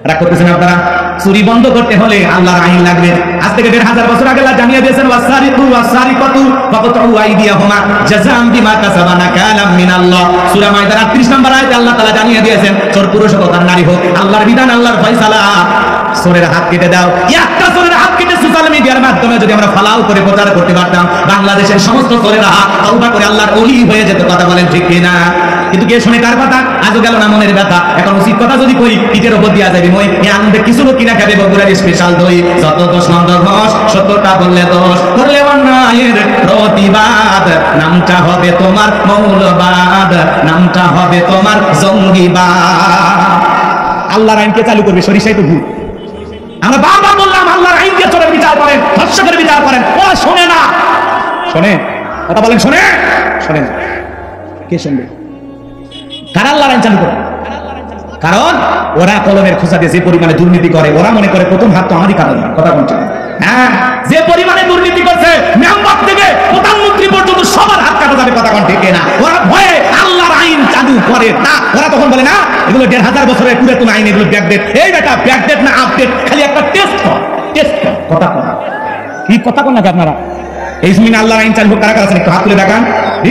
রাগ করতেছেন আপনারা? চুরি বন্ধ করতে হলে আল্লাহর আইন লাগবে। আজ থেকে 1500 বছর আগে আল্লাহ জানিয়ে দিয়েছেন ওয়াসারিকু ওয়াসারিকাতু ফাকতাউ আইদিয়াহুমা জাযাআম বিমা কাসাবা নাকালাম মিনাল্লাহ। সূরা মাইদার 38 নম্বর আয়াতে আল্লাহ তাআলা জানিয়ে দিয়েছেন চোর পুরুষ হোক আর নারী হোক, আল্লাহর বিধান, আল্লাহর ফয়সালা, চোরের হাত কেটে দাও। একটা চোরের হাত কেটে সোশ্যাল মিডিয়ার মাধ্যমে যদি আমরা ফালাও করে প্রচার করতে পারতাম, বাংলাদেশের সমস্ত চোরেরা তওবা করে আল্লাহর ওলি হয়ে যেত। কথা বলেন ঠিক কিনা? কিন্তু কে শুনে কার কথা? আজও গেল না মনের ব্যথা। এখন উচিত কথা যদি কই পিঠের উপর দিয়া যাবে মই আনবে কিছু লোক কিনা খাবে বগুড়ার স্পেশাল দই। যত দোষ নন্দ ঘোষ, সত্যটা বললে দোষ, করলে অন্যায়ের প্রতিবাদ, নামটা হবে তোমার মৌলবাদ, নামটা হবে তোমার জঙ্গিবাদ। আল্লাহর আইনকে চালু করবে, সরিষাই তো ভুল। আমরা বারবার বললাম আল্লাহর আইনকে চোরের বিচার করেন, ধর্ষকের বিচার করেন, ওরা শোনে না। শোনে? কথা বলেন শোনে? শোনে না। কে শুনবে? কারা আল্লাহর আইন চালু করে? কারণ ওরা কলমের খোঁচা দিয়ে যে পরিমাণে দুর্নীতি করে, ওরা মনে করে প্রথম হাত তো আমারই কারণ। কথা বলছে হ্যাঁ, যে পরিমাণে দুর্নীতি করছে মেম্বার থেকে প্রধানমন্ত্রী পর্যন্ত সবার হাত কাটা যাবে। কথা কোন ঠিক না? ওরা ভয়ে আল্লাহর আইন চালু করে না। ওরা তখন বলে না এগুলো 1500 বছরের পুরাতন আইন, এগুলো ব্যাকডেট। এই বেটা ব্যাকডেট না আপডেট, খালি একটা টেস্ট কর, টেস্ট কর। কথা কোন কি কথা কোন নাকি আপনারা? এই জমিনে আল্লাহর আইন চালু কারা কারা আছেন একটু হাত তুলে দেখান।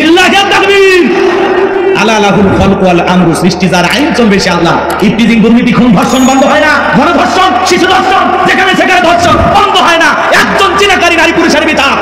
ইল্লাহি তাকবীর। আলা লাহুল খালকু ওয়াল আমরু। সৃষ্টি যার আইন চলবে সে আল্লাহ। ইফতিজিং, দুর্নীতি, খুন, ধর্ষণ বন্ধ হয় না। গণধর্ষণ, শিশু ধর্ষণ, যেখানে সেখানে ধর্ষণ বন্ধ হয় না। একজন চিনাকারী নারী পুরুষের বিচার